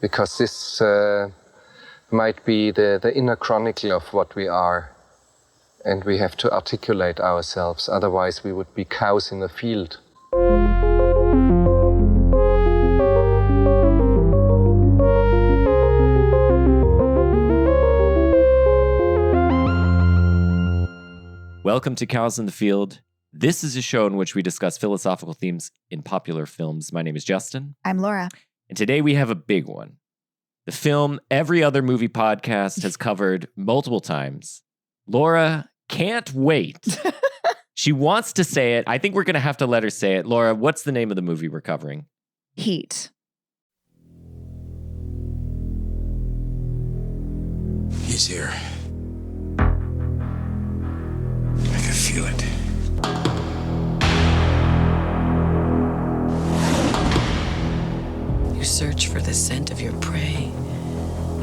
because this might be the inner chronicle of what we are, and we have to articulate ourselves, otherwise we would be cows in a field. Welcome to Cows in the Field. This is a show in which we discuss philosophical themes in popular films. My name is Justin. I'm Laura. And today we have a big one. The film every other movie podcast has covered multiple times. Laura can't wait. She wants to say it. I think we're going to have to let her say it. Laura, what's the name of the movie we're covering? Heat. He's here. I can feel it. You search for the scent of your prey,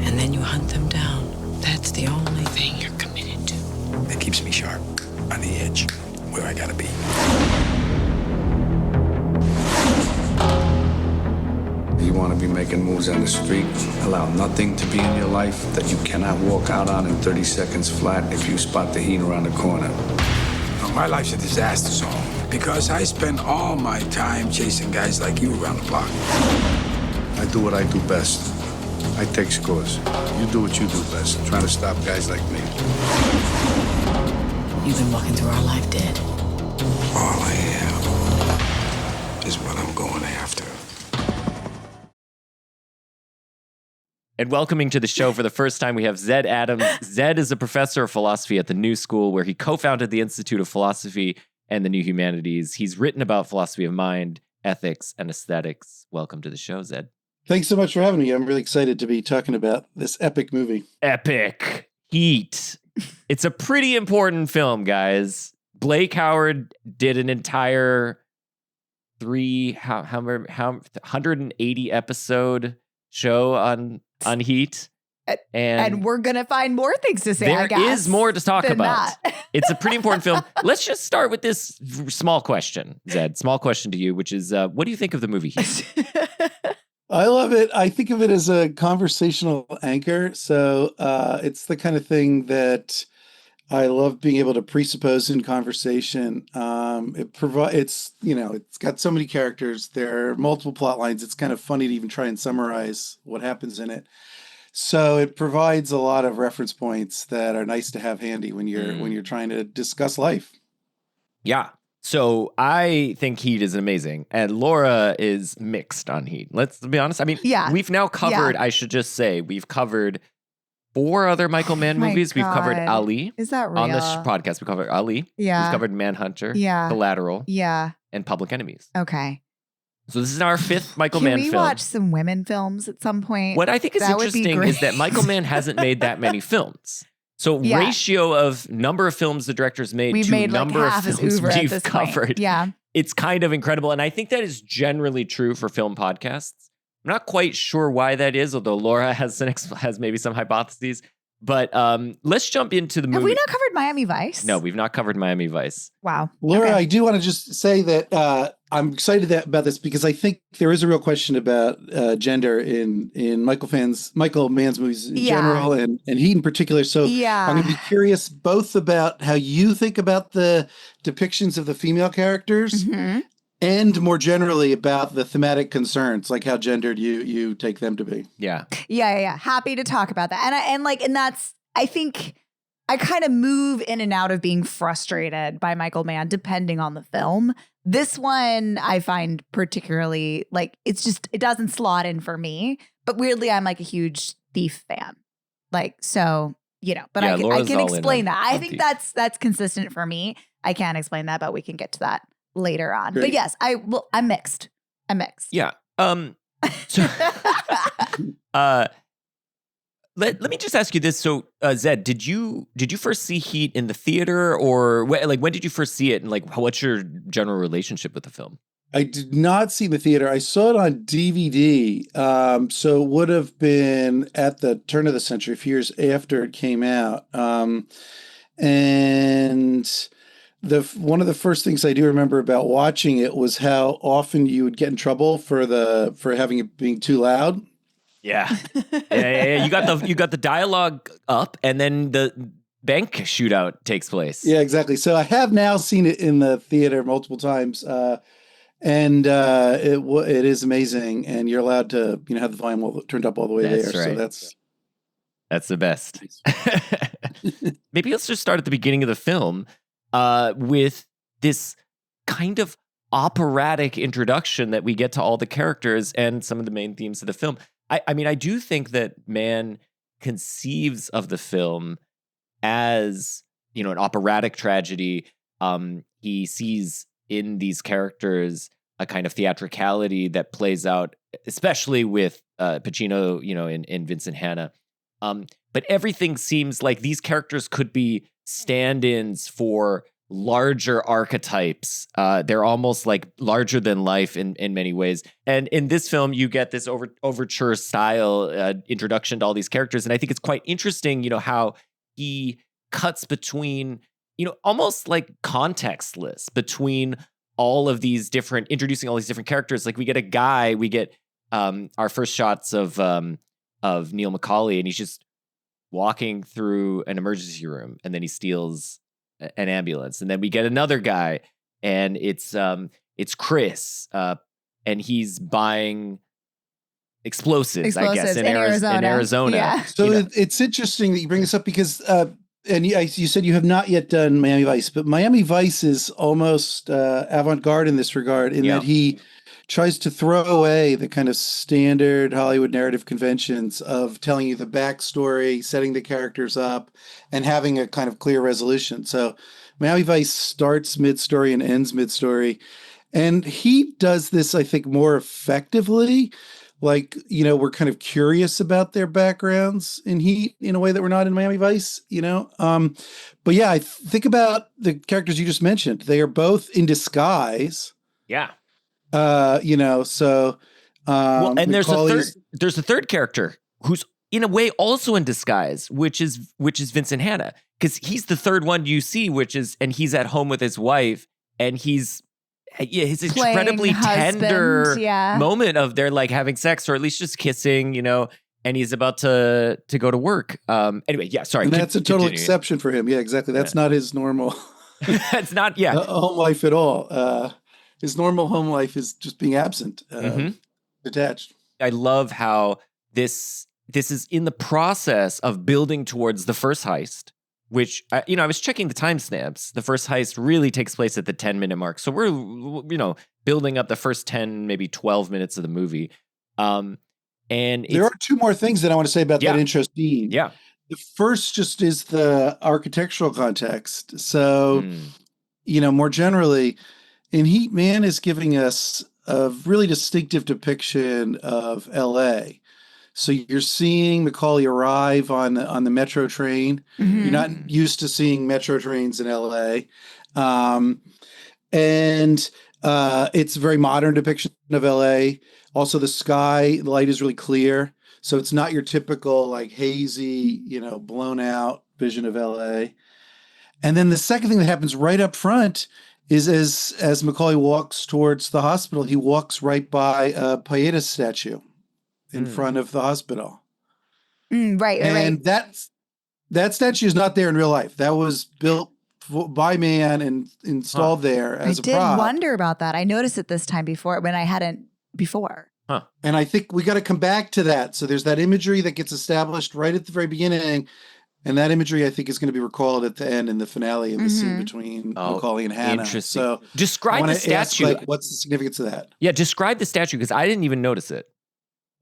and then you hunt them down. That's the only thing you're committed to. It keeps me sharp, on the edge, where I gotta be. You want to be making moves on the street, allow nothing to be in your life that you cannot walk out on in 30 seconds flat if you spot the heat around the corner. Now, my life's a disaster zone because I spend all my time chasing guys like you around the block. I do what I do best. I take scores. You do what you do best, trying to stop guys like me. You've been walking through our life dead. All I am is what I'm going after. And welcoming to the show for the first time, we have Zed Adams. Zed is a professor of philosophy at the New School, where he co-founded the Institute of Philosophy and the New Humanities. He's written about philosophy of mind, ethics, and aesthetics. Welcome to the show, Zed. Thanks so much for having me. I'm really excited to be talking about this epic movie. Epic. Heat. It's a pretty important film, guys. Blake Howard did an entire 180 episode show on Heat. And we're going to find more things to say, I guess. There is more to talk about. That. It's a pretty important film. Let's just start with this small question, Zed. Small question to you, which is, what do you think of the movie Heat? I love it. I think of it as a conversational anchor. So it's the kind of thing that I love being able to presuppose in conversation. It's got so many characters. There are multiple plot lines. It's kind of funny to even try and summarize what happens in it. So it provides a lot of reference points that are nice to have handy when you're trying to discuss life. Yeah. So I think Heat is amazing, and Laura is mixed on Heat. Let's be honest. I mean, we've now covered, I should just say, we've covered 4 other Michael Mann movies. God. We've covered Ali. Is that real? On this podcast, we covered Ali. Yeah. We've covered Manhunter. Yeah. Collateral. Yeah. And Public Enemies. Okay. So this is our 5th Michael Mann film. Can we watch some women films at some point? What I think is interesting is that Michael Mann hasn't made that many films. So ratio of number of films the director's made to number of films we've covered. Yeah. It's kind of incredible. And I think that is generally true for film podcasts. I'm not quite sure why that is, although Laura has maybe some hypotheses. But let's jump into the movie. Have we not covered Miami Vice? No, we've not covered Miami Vice. Wow. Laura, I do want to just say that I'm excited about this because I think there is a real question about gender in Michael Mann's movies in general and Heat in particular. So I'm going to be curious both about how you think about the depictions of the female characters and more generally about the thematic concerns, like how gendered you take them to be. Yeah. Yeah. Happy to talk about that. And that's, I think I kind of move in and out of being frustrated by Michael Mann depending on the film. This one I find particularly it doesn't slot in for me, but weirdly I'm like a huge Thief fan. I can explain that. I think that's consistent for me. I can't explain that, but we can get to that later on. Great. But yes, I'm mixed. Yeah. Let me just ask you this. So, Zed, did you first see Heat in the theater, or when did you first see it, and what's your general relationship with the film? I did not see the theater. I saw it on DVD. So it would have been at the turn of the century, a few years after it came out. And one of the first things I do remember about watching it was how often you would get in trouble for having it being too loud. Yeah. Yeah. You got the dialogue up, and then the bank shootout takes place. Yeah, exactly. So I have now seen it in the theater multiple times, and it is amazing. And you're allowed to have the volume turned up all the way That's there. right. So that's the best. Maybe let's just start at the beginning of the film with this kind of operatic introduction that we get to all the characters and some of the main themes of the film. I mean, I do think that Mann conceives of the film as, an operatic tragedy. He sees in these characters a kind of theatricality that plays out, especially with Pacino, in Vincent Hanna. But everything seems like these characters could be stand-ins for larger archetypes. They're almost like larger than life in many ways. And in this film, you get this overture style introduction to all these characters. And I think it's quite interesting, how he cuts between, almost like contextless between all of these different, introducing all these different characters. Like we get our first shots of Neil Macaulay, and he's just walking through an emergency room, and then he steals an ambulance, and then we get another guy, and it's Chris, and he's buying explosives, I guess, in Arizona. Yeah. So it's interesting that you bring this up because, and you said you have not yet done Miami Vice, but Miami Vice is almost avant-garde in this regard, in that he tries to throw away the kind of standard Hollywood narrative conventions of telling you the backstory, setting the characters up, and having a kind of clear resolution. So Miami Vice starts mid-story and ends mid-story. And he does this, I think, more effectively. Like, we're kind of curious about their backgrounds in Heat in a way that we're not in Miami Vice, But yeah, I think about the characters you just mentioned. They are both in disguise. Yeah. So well, and there's a third character who's in a way also in disguise, which is Vincent Hanna, because he's the third one you see, and he's at home with his wife, and his incredibly tender moment of they're like having sex, or at least just kissing, and he's about to go to work. Anyway, yeah, sorry. And that's a total exception for him. Yeah, exactly. That's not his normal. It's not, home life at all. His normal home life is just being absent, detached. I love how this is in the process of building towards the first heist, which, I was checking the timestamps. The first heist really takes place at the 10-minute mark. So we're, building up the first 10, maybe 12 minutes of the movie. And there are two more things that I want to say about that intro scene. Yeah. The first just is the architectural context. So, more generally, in Heat, Mann is giving us a really distinctive depiction of L.A. So you're seeing Macaulay arrive on the metro train. Mm-hmm. You're not used to seeing metro trains in L.A. And it's a very modern depiction of L.A. Also, the sky, the light is really clear. So it's not your typical like hazy, blown out vision of L.A. And then the second thing that happens right up front is as Macaulay walks towards the hospital, he walks right by a Paeta statue in front of the hospital. Right. And that statue is not there in real life. That was built by Mann and installed there as a prop. I did wonder about that. I noticed it this time before when I hadn't before. Huh. And I think we got to come back to that. So there's that imagery that gets established right at the very beginning. And that imagery, I think, is going to be recalled at the end in the finale of the scene between Macaulay and Hanna. Interesting. So describe the statue. What's the significance of that? Yeah, describe the statue, because I didn't even notice it.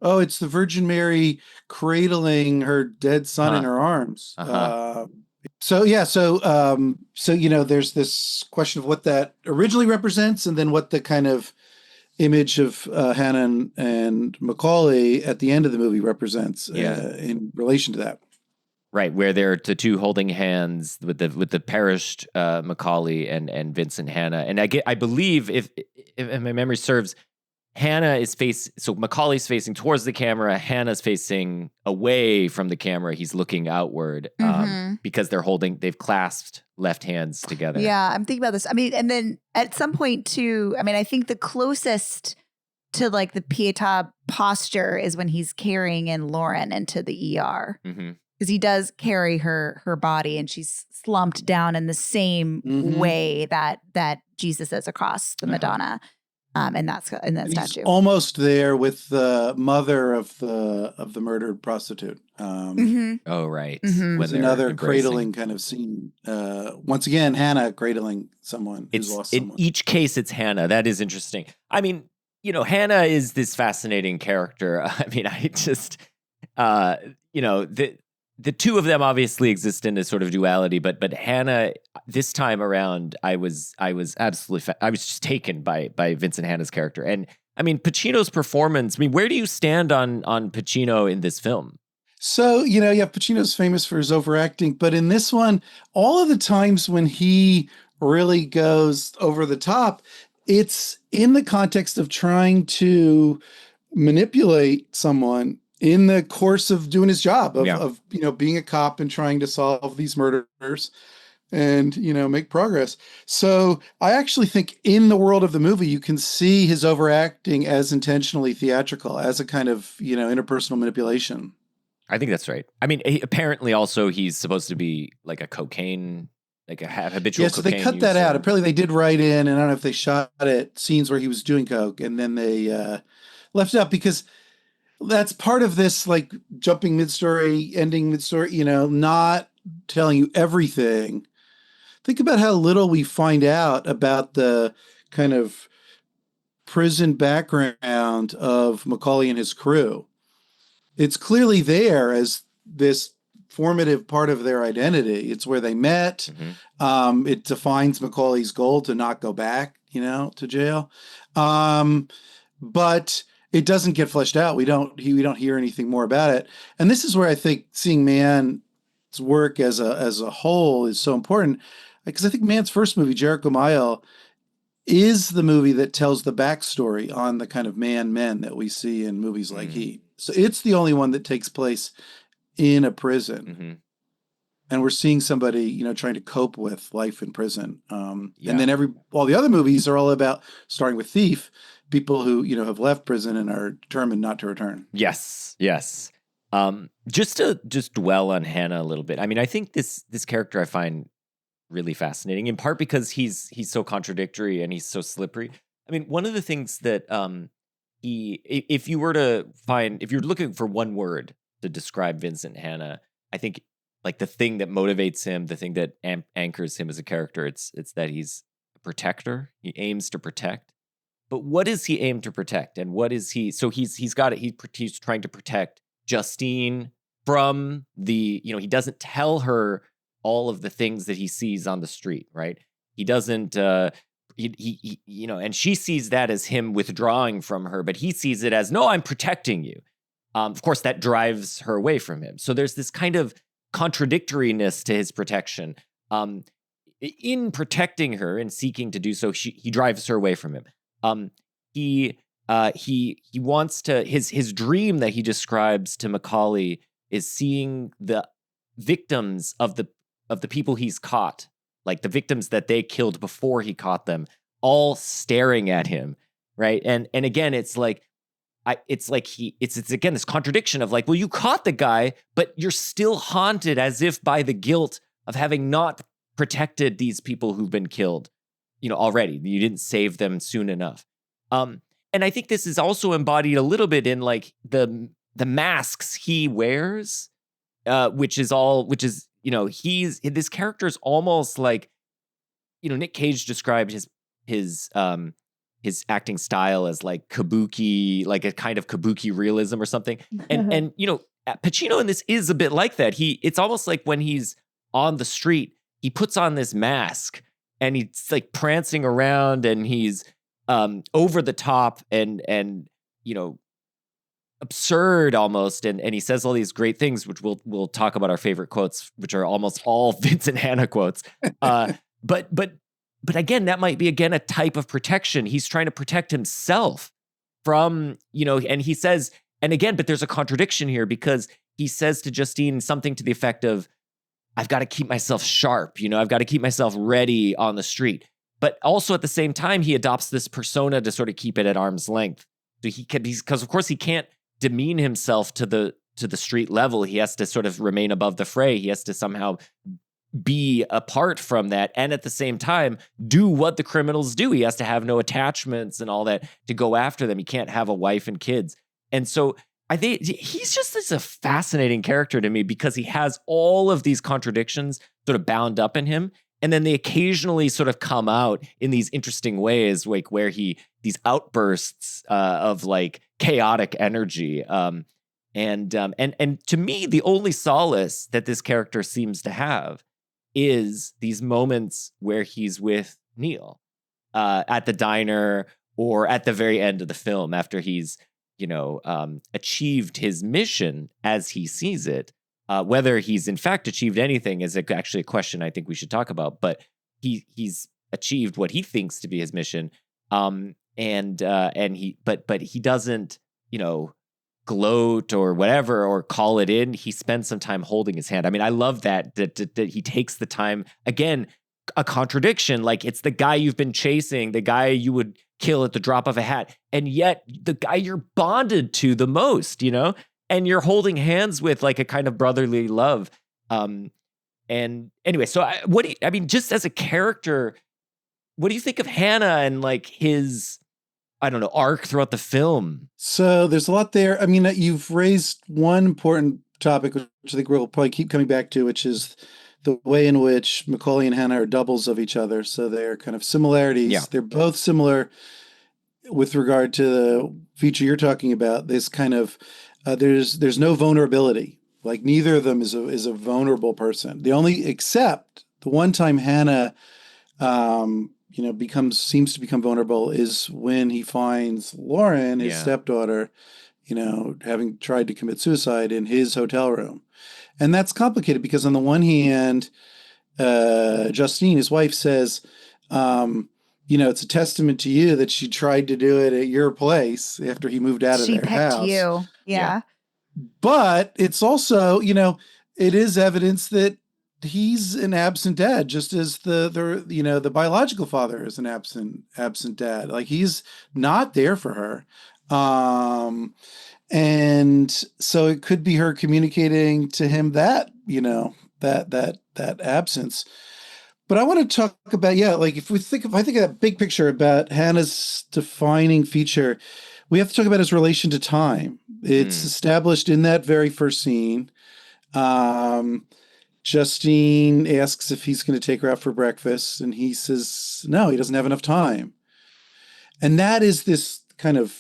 Oh, it's the Virgin Mary cradling her dead son in her arms. So there's this question of what that originally represents, and then what the kind of image of Hanna and Macaulay at the end of the movie represents in relation to that. Right, where they're the two holding hands with the perished Macaulay and Vincent Hanna, and I believe if my memory serves, so Macaulay's facing towards the camera, Hannah's facing away from the camera. He's looking outward because they've clasped left hands together. Yeah, I'm thinking about this. I mean, and then at some point too, I mean, I think the closest to like the Pietà posture is when he's carrying in Lauren into the ER. Mm-hmm. Because he does carry her body, and she's slumped down in the same way that Jesus is across the Madonna, and that's in that statue. He's almost there with the mother of the murdered prostitute. Oh, right. Mm-hmm. It's another cradling kind of scene. Once again, Hannah cradling someone who's lost someone. In each case, it's Hannah. That is interesting. I mean, Hannah is this fascinating character. I mean, I just, the two of them obviously exist in a sort of duality, but Hannah, this time around, I was absolutely, I was just taken by Vincent Hanna's character. And I mean, Pacino's performance, I mean, where do you stand on Pacino in this film? So, Pacino's famous for his overacting, but in this one, all of the times when he really goes over the top, it's in the context of trying to manipulate someone in the course of doing his job of being a cop and trying to solve these murders and, make progress. So I actually think in the world of the movie, you can see his overacting as intentionally theatrical, as a kind of, interpersonal manipulation. I think that's right. I mean, apparently also he's supposed to be like a cocaine, like a habitual so cocaine they cut that user. out. Apparently they did write in, and I don't know if they shot it, scenes where he was doing coke, and then they left it out because that's part of this, like jumping mid-story, ending mid-story, not telling you everything. Think about how little we find out about the kind of prison background of Macaulay and his crew. It's clearly there as this formative part of their identity. It's where they met. It defines Macaulay's goal to not go back, to jail. But it doesn't get fleshed out. We don't hear anything more about it. And this is where I think seeing Mann's work as a whole is so important, because I think Mann's first movie, Jericho Mile, is the movie that tells the backstory on the kind of men that we see in movies like Heat. So it's the only one that takes place in a prison. And we're seeing somebody, trying to cope with life in prison. And then all the other movies are all about, starting with Thief, people who, have left prison and are determined not to return. Yes. Just to dwell on Hannah a little bit. I mean, I think this character I find really fascinating, in part because he's so contradictory and he's so slippery. I mean, one of the things that if you're looking for one word to describe Vincent Hanna, I think like the thing that motivates him, the thing that anchors him as a character, it's that he's a protector. He aims to protect. But what does he aim to protect? And what is he? So he's got it. He's trying to protect Justine from the, he doesn't tell her all of the things that he sees on the street, right? He doesn't, and she sees that as him withdrawing from her, but he sees it as, no, I'm protecting you. Of course, that drives her away from him. So there's this kind of contradictoriness to his protection. In protecting her and seeking to do so, he drives her away from him. He wants to, his dream that he describes to Macaulay is seeing the victims of the people he's caught, like the victims that they killed before he caught them, all staring at him, right? And again, it's again this contradiction of like, well, you caught the guy, but you're still haunted as if by the guilt of having not protected these people who've been killed, already. You didn't save them soon enough. And I think this is also embodied a little bit in like the masks he wears, which is this character is almost like, Nick Cage described his acting style as like kabuki, like a kind of kabuki realism or something. And Pacino in this is a bit like that. It's almost like when he's on the street, he puts on this mask and he's like prancing around and he's over the top and absurd almost, and he says all these great things, which we'll talk about our favorite quotes, which are almost all Vincent Hanna quotes. But again, that might be a type of protection. He's trying to protect himself from, and he says, and again, but there's a contradiction here because he says to Justine something to the effect of, I've got to keep myself sharp, I've got to keep myself ready on the street. But also at the same time, he adopts this persona to sort of keep it at arm's length So because of course he can't demean himself to the street level. He has to sort of remain above the fray. He has to somehow be apart from that, and at the same time do what the criminals do. He has to have no attachments and all that to go after them. He can't have a wife and kids. And so I think he's just a fascinating character to me because he has all of these contradictions sort of bound up in him. And then they occasionally sort of come out in these interesting ways, like where these outbursts of like chaotic energy. And to me, the only solace that this character seems to have is these moments where he's with Neil at the diner or at the very end of the film after he's achieved his mission as he sees it. Whether he's in fact achieved anything is actually a question I think we should talk about. But he's achieved what he thinks to be his mission, but he doesn't gloat or whatever or call it in. He spends some time holding his hand. I mean, I love that he takes the time. Again, a contradiction. Like, it's the guy you've been chasing, the guy you would kill at the drop of a hat, and yet the guy you're bonded to the most, and you're holding hands with like a kind of brotherly love. And anyway, so just as a character, what do you think of Hannah and like his, I don't know, arc throughout the film? So there's a lot there. I mean, you've raised one important topic, which I think we'll probably keep coming back to, which is the way in which Macaulay and Hannah are doubles of each other. So they're kind of similarities. Yeah. They're both similar with regard to the feature you're talking about. This kind of, there's no vulnerability. Like, neither of them is a vulnerable person. The only, except the one time Hannah, seems to become vulnerable is when he finds Lauren, his stepdaughter, having tried to commit suicide in his hotel room. And that's complicated because on the one hand, Justine, his wife, says, it's a testament to you that she tried to do it at your place after he moved out of their house. She picked you. Yeah. But it's also, it is evidence that he's an absent dad, just as the biological father is an absent dad. Like, he's not there for her. And so it could be her communicating to him that, that absence. But I want to talk about, like, if I think of that big picture about Hannah's defining feature, we have to talk about his relation to time. It's established in that very first scene. Justine asks if he's going to take her out for breakfast, and he says no, he doesn't have enough time. And that is this kind of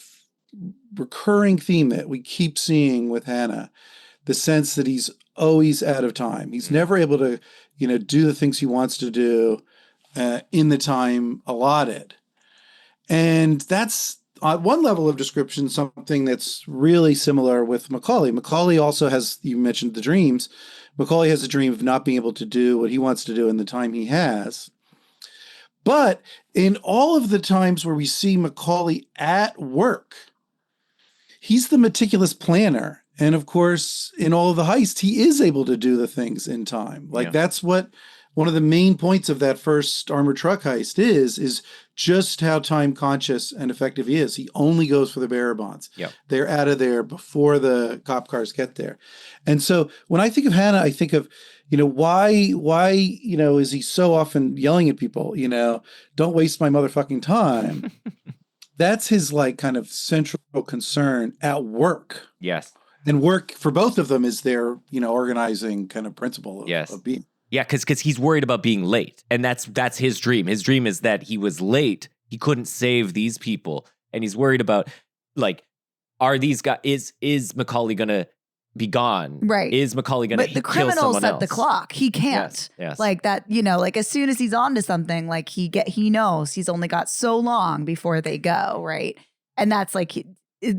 recurring theme that we keep seeing with Hannah, the sense that he's always out of time. He's never able to, do the things he wants to do in the time allotted. And that's, on one level of description, something that's really similar with Macaulay. Macaulay also has, you mentioned the dreams. Macaulay has a dream of not being able to do what he wants to do in the time he has. But in all of the times where we see Macaulay at work, he's the meticulous planner. And of course, in all of the heists, he is able to do the things in time. Like, that's what one of the main points of that first armored truck heist is just how time conscious and effective he is. He only goes for the bearer bonds. Yep. They're out of there before the cop cars get there. And so when I think of Hannah, I think of, why, is he so often yelling at people, don't waste my motherfucking time. That's his like kind of central concern at work. Yes. And work for both of them is their, organizing kind of principle of being. Yeah, because he's worried about being late. And that's his dream. His dream is that he was late. He couldn't save these people. And he's worried about, like, are these guys, is Macaulay going to be gone? Right. Is Macaulay going to kill someone else? But the criminal set the clock. He can't. Yes. Like that, like as soon as he's on to something, like he knows he's only got so long before they go, right? And that's like,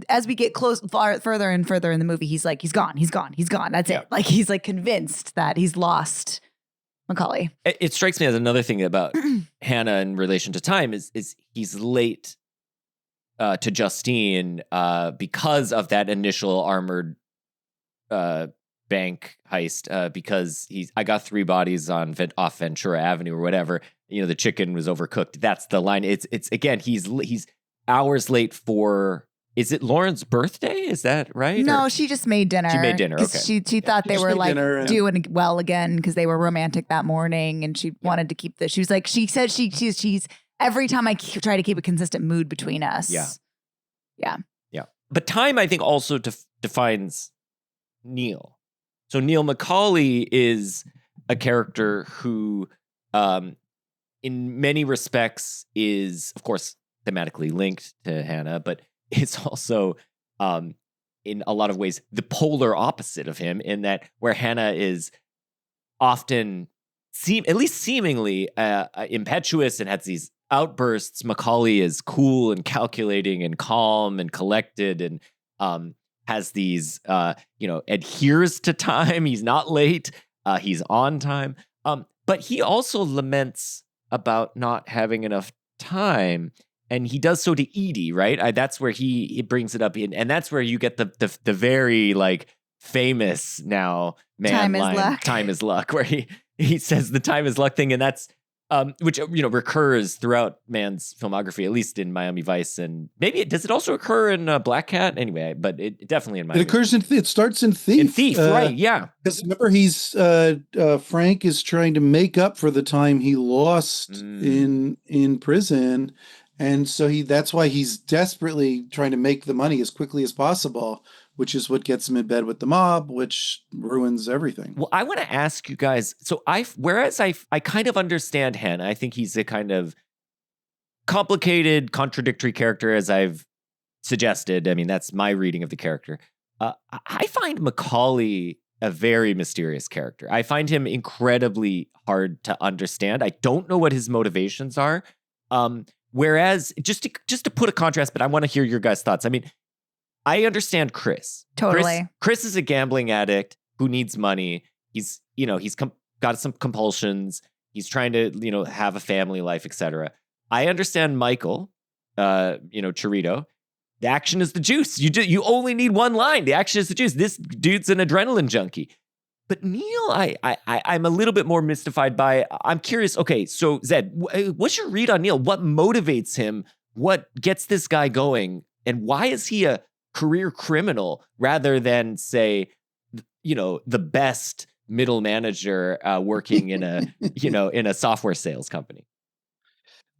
as we get further and further in the movie, he's like, he's gone. That's it. Like, he's like convinced that he's lost Macaulay. It strikes me as another thing about Hannah in relation to time is he's late to Justine because of that initial armored bank heist, because I got 3 bodies off Ventura Avenue or whatever. The chicken was overcooked. That's the line. It's again, he's hours late for is it Lauren's birthday? Is that right? No, Or- she just made dinner. She made dinner, 'Cause okay. She thought they Just were made like dinner and- doing well again because they were romantic that morning, and she wanted to keep she was like, she said she's every time I try to keep a consistent mood between us. Yeah. Yeah. Yeah. But time, I think, also defines Neil. So Neil Macaulay is a character who, in many respects, is, of course, thematically linked to Hannah, but it's also, in a lot of ways, the polar opposite of him, in that where Hannah is often, at least seemingly, impetuous and has these outbursts, Macaulay is cool and calculating and calm and collected, and has these, adheres to time. He's not late. He's on time. But he also laments about not having enough time. And he does so to Edie, right? That's where he brings it up in, and that's where you get the very like famous now man Time is line, luck. "Time is luck," where he says the time is luck thing, and that's which recurs throughout Mann's filmography, at least in Miami Vice, and maybe does it also occur in Black Cat? Anyway, but it definitely in Miami. It occurs it starts in Thief. In Thief, right? Yeah, because remember, he's Frank is trying to make up for the time he lost in prison, and so that's why he's desperately trying to make the money as quickly as possible, which is what gets him in bed with the mob, which ruins everything. Well, I want to ask you guys. So whereas I kind of understand Hannah, I think he's a kind of complicated, contradictory character, as I've suggested. I mean, that's my reading of the character. I find Macaulay a very mysterious character. I find him incredibly hard to understand. I don't know what his motivations are. Whereas, just to put a contrast, but I want to hear your guys' thoughts. I mean, I understand Chris. Totally. Chris is a gambling addict who needs money. He's got some compulsions. He's trying to, have a family life, etc. I understand Michael, Chirito. The action is the juice. You only need one line. The action is the juice. This dude's an adrenaline junkie. But Neil, I'm a little bit more mystified by. I'm curious. Okay, so Zed, what's your read on Neil? What motivates him? What gets this guy going? And why is he a career criminal rather than, say, the best middle manager working in a in a software sales company?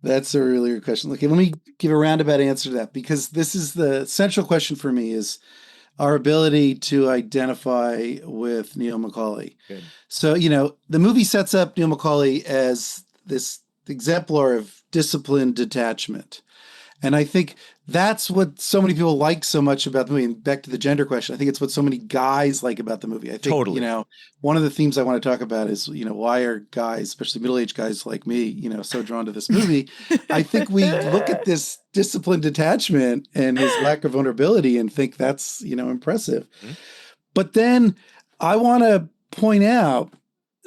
That's a really good question. Okay, let me give a roundabout answer to that, because this is the central question for me: is our ability to identify with Neil Macaulay. Good. So, the movie sets up Neil Macaulay as this exemplar of disciplined detachment. And I think that's what so many people like so much about the movie. And back to the gender question, I think it's what so many guys like about the movie. I think, Totally. One of the themes I want to talk about is, why are guys, especially middle-aged guys like me, so drawn to this movie? I think we look at this disciplined detachment and his lack of vulnerability and think that's, impressive. Mm-hmm. But then I want to point out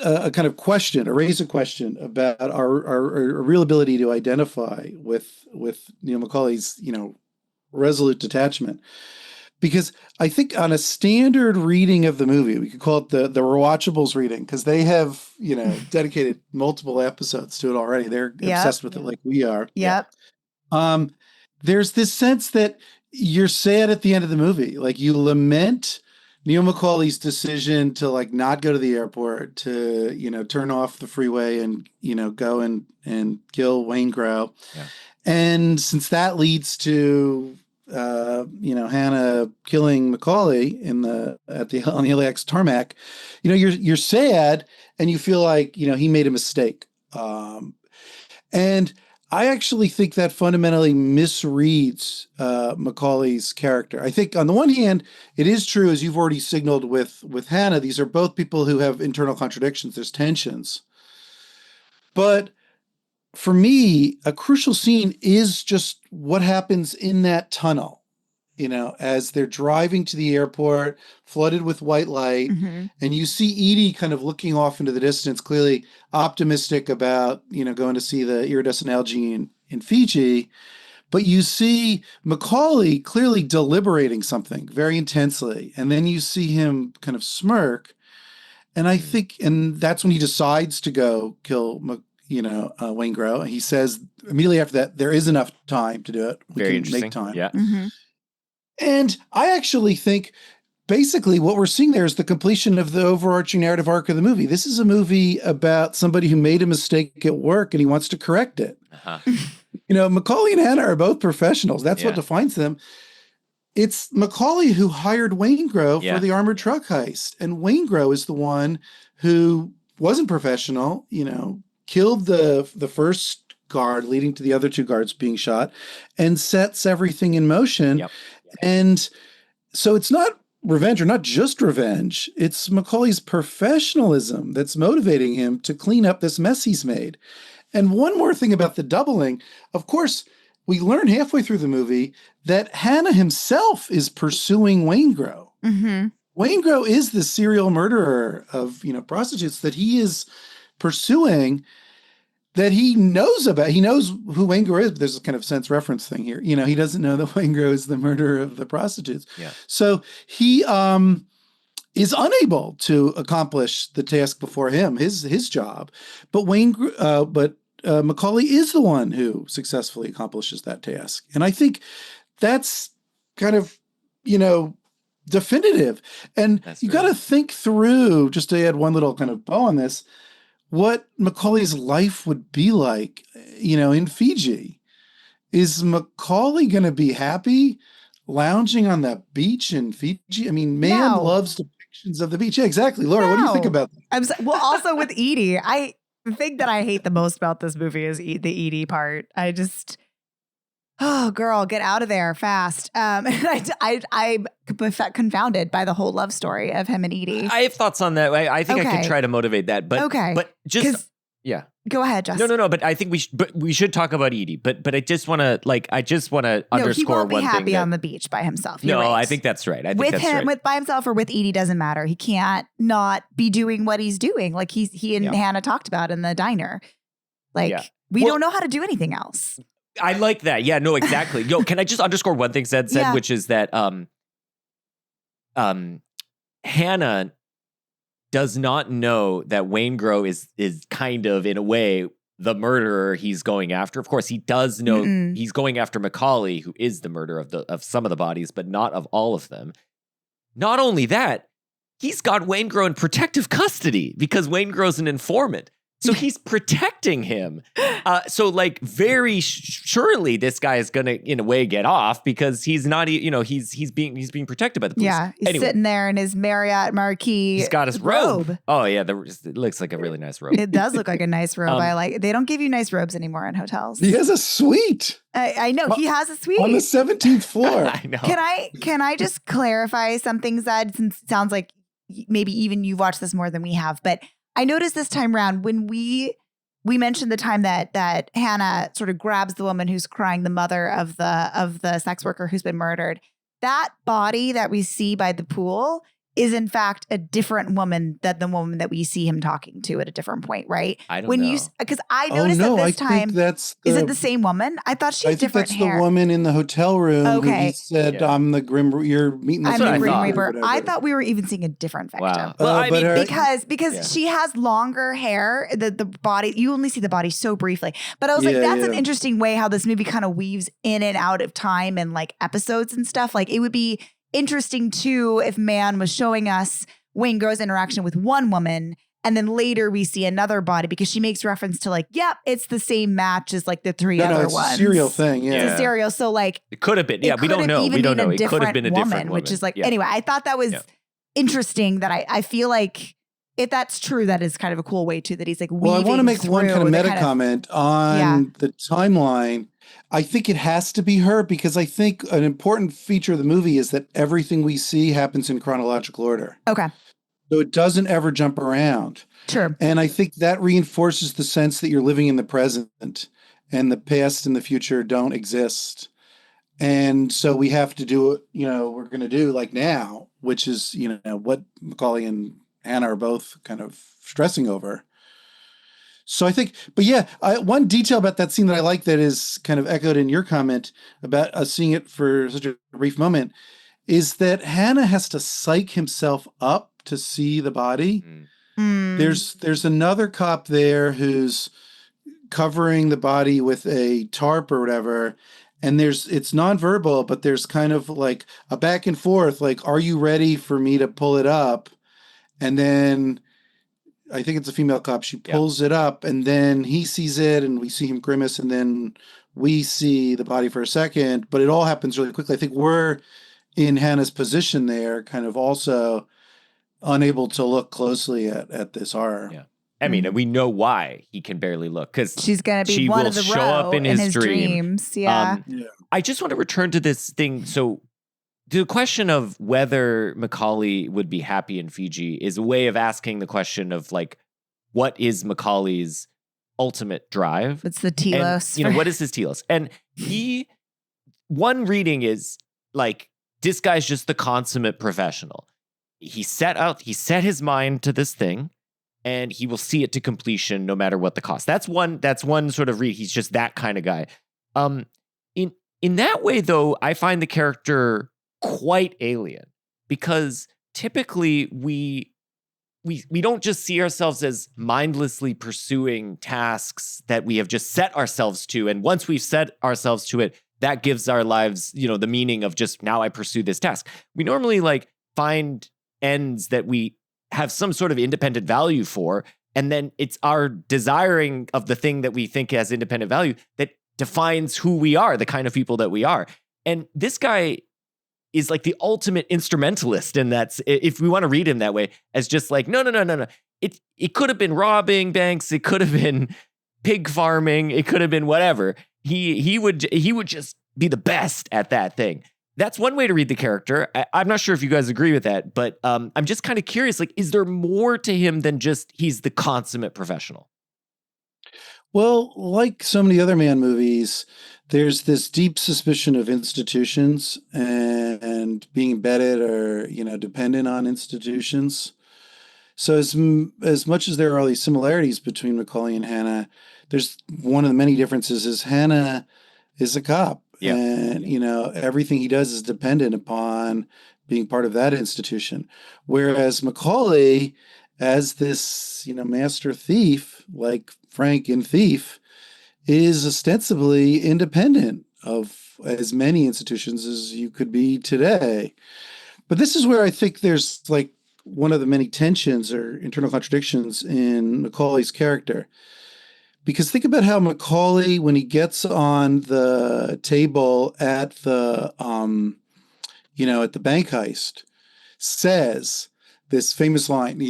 a kind of question, raise a question about our real ability to identify with Neil Macaulay's, resolute detachment. Because I think on a standard reading of the movie, we could call it the rewatchables reading, because they have, dedicated multiple episodes to it already. They're obsessed with it like we are. Yep. There's this sense that you're sad at the end of the movie. Like, you lament Neil Macaulay's decision to not go to the airport, to, turn off the freeway and, go and kill Wayne Grow. Yeah. And since that leads to, Hannah killing Macaulay on the LAX tarmac, you're sad and you feel like, he made a mistake. And I actually think that fundamentally misreads Macaulay's character. I think on the one hand, it is true, as you've already signaled with Hannah, these are both people who have internal contradictions. There's tensions. But for me, a crucial scene is just what happens in that tunnel, as they're driving to the airport, flooded with white light, and you see Edie kind of looking off into the distance, clearly optimistic about, going to see the iridescent algae in Fiji. But you see Macaulay clearly deliberating something very intensely. And then you see him kind of smirk. And I think, and that's when he decides to go kill Wayne Grow. And he says immediately after that, there is enough time to do it. We Very can interesting. make time. Yeah. And I actually think basically what we're seeing there is the completion of the overarching narrative arc of the movie. This is a movie about somebody who made a mistake at work and he wants to correct it. Uh-huh. Macaulay and Hannah are both professionals. That's Yeah. what defines them. It's Macaulay who hired Waingro Yeah. for the armored truck heist. And Waingro is the one who wasn't professional, killed the first guard leading to the other two guards being shot and sets everything in motion. Yep. And so it's not revenge, or not just revenge. It's Macaulay's professionalism that's motivating him to clean up this mess he's made. And one more thing about the doubling, of course, we learn halfway through the movie that Hannah himself is pursuing Waingro. Mm-hmm. Waingro is the serial murderer of, prostitutes that he is pursuing, that he knows about. He knows who Waingro is, but there's a kind of sense reference thing here. He doesn't know that Waingro is the murderer of the prostitutes. Yeah. So he is unable to accomplish the task before him, his job. But Macaulay is the one who successfully accomplishes that task. And I think that's kind of, definitive. And you got to think through, just to add one little kind of bow on this, what Macaulay's life would be like, in Fiji. Is Macaulay going to be happy lounging on the beach in Fiji? I mean, man loves depictions of the beach. Yeah, exactly. Laura, what do you think about that? Well, also with Edie, the thing that I hate the most about this movie is the Edie part. Oh, girl, get out of there fast. And I'm confounded by the whole love story of him and Edie. I have thoughts on that. I think I could try to motivate that, but just yeah. Go ahead, Justin. No. But I think we should talk about Edie. But I just want to underscore he won't be one thing. happy on the beach by himself. You're No, right. I think that's right. With by himself or with Edie doesn't matter. He can't not be doing what he's doing, like he and Hannah talked about in the diner. We don't know how to do anything else. I like that. Yeah, no, exactly. Yo, can I just underscore one thing Zed said, which is that Hannah does not know that Waingro is kind of, in a way, the murderer he's going after. Of course, he does know he's going after Macaulay, who is the murderer of some of the bodies, but not of all of them. Not only that, he's got Waingro in protective custody because Waingro's an informant. So he's protecting him. Very surely this guy is going to, in a way, get off because he's not, he's being protected by the police. Yeah, he's sitting there in his Marriott marquee. He's got his robe. Oh yeah, it looks like a really nice robe. It does look like a nice robe. They don't give you nice robes anymore in hotels. He has a suite. I know he has a suite on the 17th floor. I know. Can I just clarify something, Zed? Since it sounds like maybe even you've watched this more than we have, but I noticed this time around when we mentioned the time that Hannah sort of grabs the woman who's crying, the mother of the sex worker who's been murdered. That body that we see by the pool is in fact a different woman than the woman that we see him talking to at a different point, right? I don't know. Because I noticed that this time, is it the same woman? I thought she had different hair. That's the woman in the hotel room. Okay. Who he said, I'm the Grim, you're meeting the I'm the Grim thought. Reaper. I thought we were even seeing a different victim. Wow. Well, because she has longer hair, the body, you only see the body so briefly. But I was that's an interesting way how this movie kind of weaves in and out of time and like episodes and stuff. Like it would be interesting too if Mann was showing us Waingro's interaction with one woman, and then later we see another body because she makes reference to it's the same match as like the three other ones. It's a serial thing. Yeah. It's a serial. So like it could have been. Yeah, we don't know. We don't know. It could have been a different woman. Which is anyway, I thought that was interesting that I feel like if that's true, that is kind of a cool way too, that he's like, well, I want to make one kind of meta comment on the timeline. I think it has to be her because I think an important feature of the movie is that everything we see happens in chronological order. Okay. So it doesn't ever jump around. Sure. And I think that reinforces the sense that you're living in the present and the past and the future don't exist. And so we have to do what, we're going to do like now, which is, what Macaulay and Hannah are both kind of stressing over. So I think, but one detail about that scene that I like that is kind of echoed in your comment about us seeing it for such a brief moment is that Hannah has to psych himself up to see the body. There's another cop there who's covering the body with a tarp or whatever. And it's nonverbal, but there's kind of like a back and forth, like, are you ready for me to pull it up? And then I think it's a female cop. She pulls it up, and then he sees it, and we see him grimace, and then we see the body for a second, but it all happens really quickly. I think we're in Hannah's position there, kind of also unable to look closely at this horror. Yeah. I mean, and we know why he can barely look, because she's going to be she one will of the show row up in his dream. dreams. Yeah. I just want to return to this thing. So the question of whether Macaulay would be happy in Fiji is a way of asking the question of like, what is Macaulay's ultimate drive? It's the telos. And, what is his telos? And one reading is like, this guy's just the consummate professional. He set his mind to this thing, and he will see it to completion no matter what the cost. That's one sort of read. He's just that kind of guy. In that way, though, I find the character quite alien, because typically we don't just see ourselves as mindlessly pursuing tasks that we have just set ourselves to. And once we've set ourselves to it, that gives our lives, the meaning of just, now I pursue this task. We normally like find ends that we have some sort of independent value for. And then it's our desiring of the thing that we think has independent value that defines who we are, the kind of people that we are. And this guy is like the ultimate instrumentalist. And that's, if we want to read him that way, as just like, no. It could have been robbing banks. It could have been pig farming. It could have been whatever. He would just be the best at that thing. That's one way to read the character. I'm not sure if you guys agree with that, but I'm just kind of curious, like, is there more to him than just he's the consummate professional? Well, like so many other Man movies, there's this deep suspicion of institutions and being embedded or, dependent on institutions. So as much as there are all these similarities between Macaulay and Hannah, there's one of the many differences is Hannah is a cop. Yeah. And, everything he does is dependent upon being part of that institution. Whereas Macaulay, as this, master thief, like Frank in Thief, is ostensibly independent of as many institutions as you could be today. But this is where I think there's like one of the many tensions or internal contradictions in Macaulay's character. Because think about how Macaulay, when he gets on the table at the, at the bank heist, says this famous line,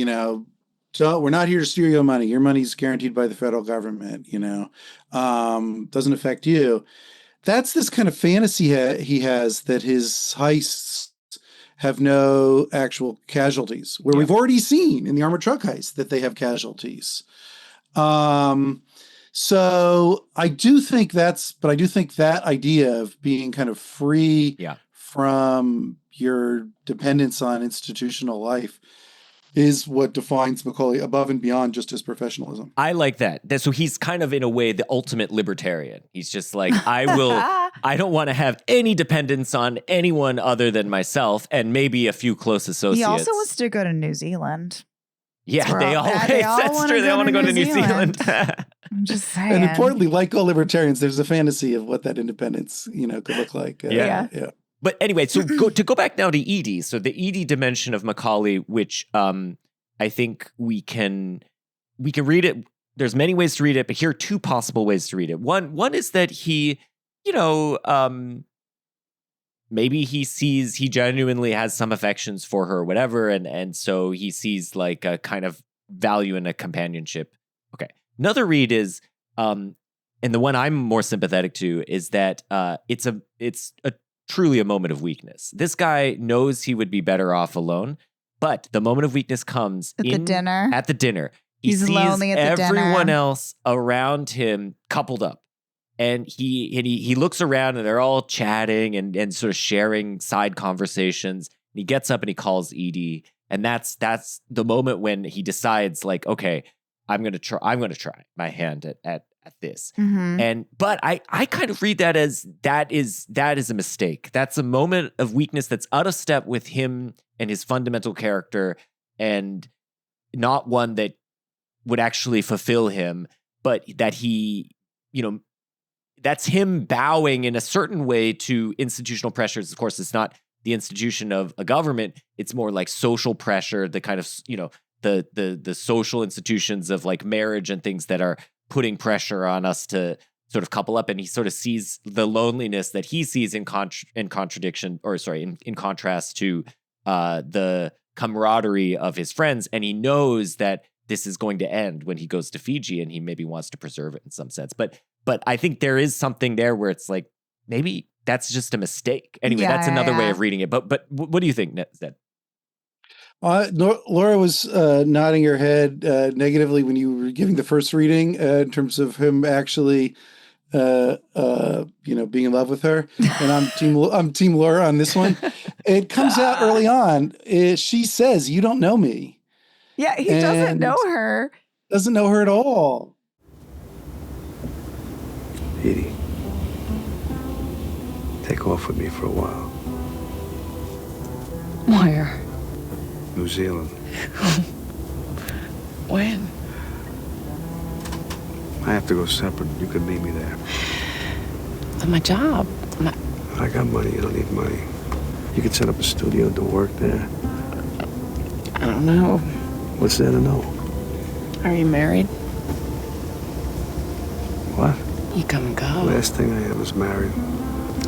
so we're not here to steal your money. Your money's guaranteed by the federal government, doesn't affect you. That's this kind of fantasy he has that his heists have no actual casualties, where we've already seen in the armored truck heist that they have casualties. So I do think that idea of being kind of free from your dependence on institutional life is what defines Macaulay above and beyond just his professionalism. I like that. So he's kind of, in a way, the ultimate libertarian. He's just like, I don't want to have any dependence on anyone other than myself and maybe a few close associates. He also wants to go to New Zealand. Yeah, they all true. They all want to go to New Zealand. I'm just saying. And importantly, like all libertarians, there's a fantasy of what that independence, could look like. Yeah. But anyway, so to go back now to Edie. So the Edie dimension of Macaulay, which I think we can read it. There's many ways to read it, but here are two possible ways to read it. One is that he, maybe he genuinely has some affections for her or whatever. And so he sees like a kind of value in a companionship. Okay. Another read is, and the one I'm more sympathetic to is that it's a truly a moment of weakness. This guy knows he would be better off alone, but the moment of weakness comes at the dinner. He He's sees lonely at the everyone dinner. else around him coupled up. And he looks around and they're all chatting and sort of sharing side conversations. And he gets up and he calls Edie. And that's the moment when he decides, like, okay, I'm gonna try my hand at this. Mm-hmm. But I kind of read that as that is a mistake. That's a moment of weakness that's out of step with him and his fundamental character, and not one that would actually fulfill him, but that he, that's him bowing in a certain way to institutional pressures. Of course, it's not the institution of a government. It's more like social pressure, the kind of, the social institutions of like marriage and things that are putting pressure on us to sort of couple up. And he sort of sees the loneliness that he sees in contradiction, or sorry, in contrast to the camaraderie of his friends. And he knows that this is going to end when he goes to Fiji, and he maybe wants to preserve it in some sense. But I think there is something there where it's like, maybe that's just a mistake. Anyway, that's another way of reading it. But what do you think, Zed? Laura was nodding her head negatively when you were giving the first reading in terms of him actually, being in love with her. And I'm team Laura on this one. It comes out early on. She says, "You don't know me." Yeah, he doesn't know her. Doesn't know her at all. Edie, take off with me for a while. Where? New Zealand. When? I have to go separate. You could meet me there. My job. I got money. You don't need money. You could set up a studio and do work there. I don't know. What's there to know? Are you married? What? You come and go. Last thing I am is married.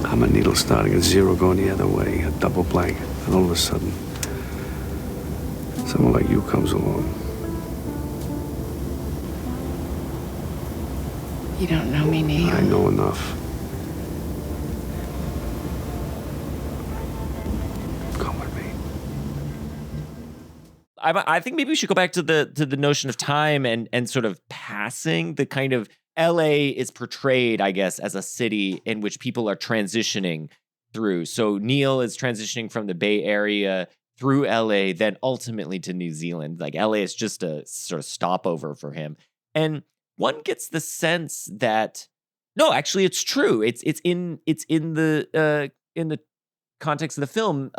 I'm a needle starting at zero, going the other way, a double blank. And all of a sudden, someone like you comes along. You don't know me, Neil. I know enough. Come with me. I think maybe we should go back to the notion of time and sort of passing. The kind of LA is portrayed, I guess, as a city in which people are transitioning through. So Neil is transitioning from the Bay Area through LA, then ultimately to New Zealand. Like LA is just a sort of stopover for him. And one gets the sense that no, actually, it's true. It's in the context of the film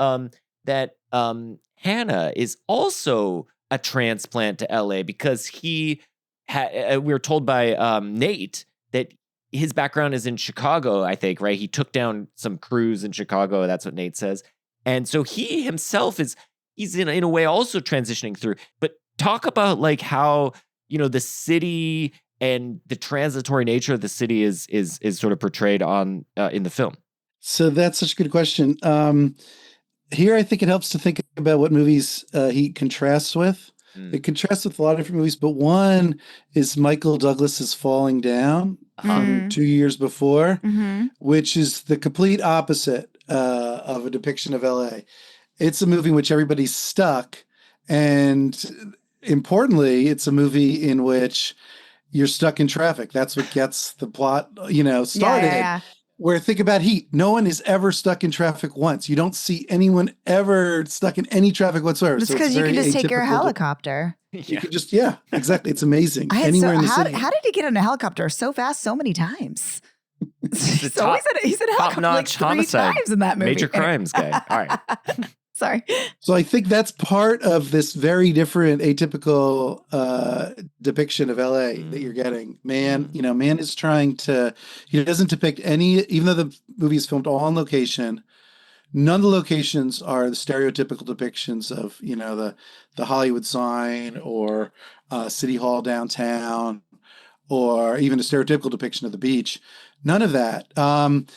that Hannah is also a transplant to LA because we were told by Nate that his background is in Chicago, I think, right? He took down some crews in Chicago. That's what Nate says. And so he himself he's in a way also transitioning through. But talk about like how, the city and the transitory nature of the city is sort of portrayed in the film. So that's such a good question. Here, I think it helps to think about what movies he contrasts with. It contrasts with a lot of different movies, but one is Michael Douglas's Falling Down from 2 years before, which is the complete opposite of a depiction of LA. It's a movie in which everybody's stuck, and importantly, it's a movie in which you're stuck in traffic. That's what gets the plot, started. Yeah. Where think about Heat. No one is ever stuck in traffic once. You don't see anyone ever stuck in any traffic whatsoever. It's because you can just take your helicopter. You can just, exactly. It's amazing. In the city. How did he get in a helicopter so fast so many times? He's in a helicopter like 3 times in that movie. Major crimes guy. All right. Sorry. So I think that's part of this very different, atypical depiction of LA that you're getting. Man is trying to, he doesn't depict any, even though the movie is filmed all on location, none of the locations are the stereotypical depictions of, the Hollywood sign or City Hall downtown, or even a stereotypical depiction of the beach. None of that. And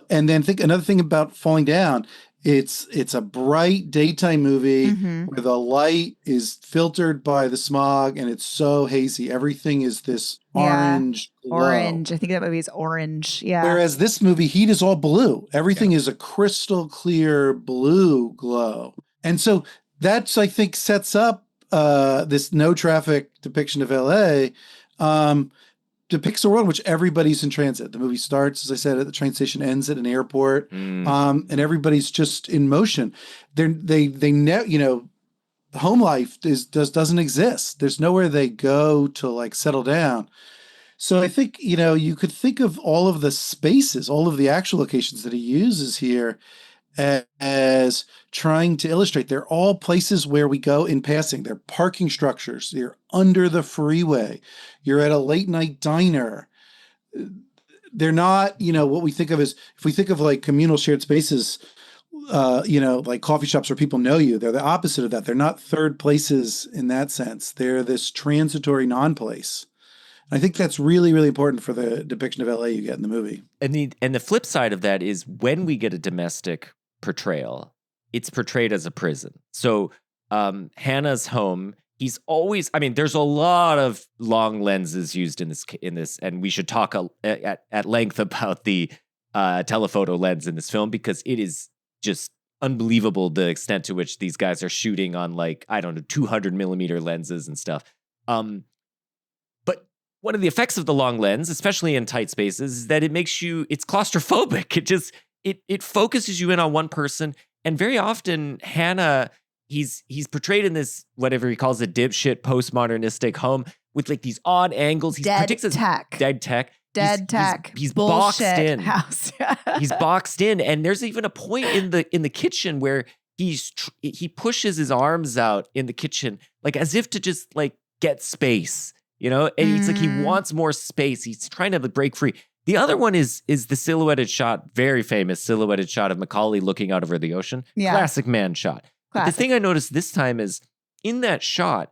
then another thing about Falling Down, it's a bright daytime movie where the light is filtered by the smog and it's so hazy. Everything is this orange glow. Orange. I think that movie is orange. Yeah. Whereas this movie, Heat, is all blue. Everything is a crystal clear blue glow. And so that's, I think, sets up this no traffic depiction of LA. Depicts a world in which everybody's in transit. The movie starts, as I said, at the train station, ends at an airport, and everybody's just in motion. Home life doesn't exist. There's nowhere they go to like settle down. So I think, you could think of all of the spaces, all of the actual locations that he uses here as trying to illustrate they're all places where we go in passing. They're parking structures. You're under the freeway. You're at a late night diner. they're not, what we think of as, if we think of like communal shared spaces, like coffee shops where people know you, they're the opposite of that. They're not third places in that sense. They're this transitory non-place. I think that's really, really important for the depiction of LA you get in the movie. And the flip side of that is when we get a domestic portrayal, it's portrayed as a prison. So Hannah's home, he's always, there's a lot of long lenses used in this, and we should talk at length about the telephoto lens in this film, because it is just unbelievable the extent to which these guys are shooting on 200 millimeter lenses and stuff. But one of the effects of the long lens, especially in tight spaces, is that it's claustrophobic. It focuses you in on one person. And very often Hannah, he's portrayed in this, whatever he calls a dipshit postmodernistic home with these odd angles. He's Dead tech. He's bullshit boxed in. House. He's boxed in, and there's even a point in the kitchen where he pushes his arms out in the kitchen, as if to just get space, and it's he wants more space. He's trying to break free. The other one is the silhouetted shot, very famous silhouetted shot of Macaulay looking out over the ocean. Yeah. Classic man shot. But the thing I noticed this time is in that shot,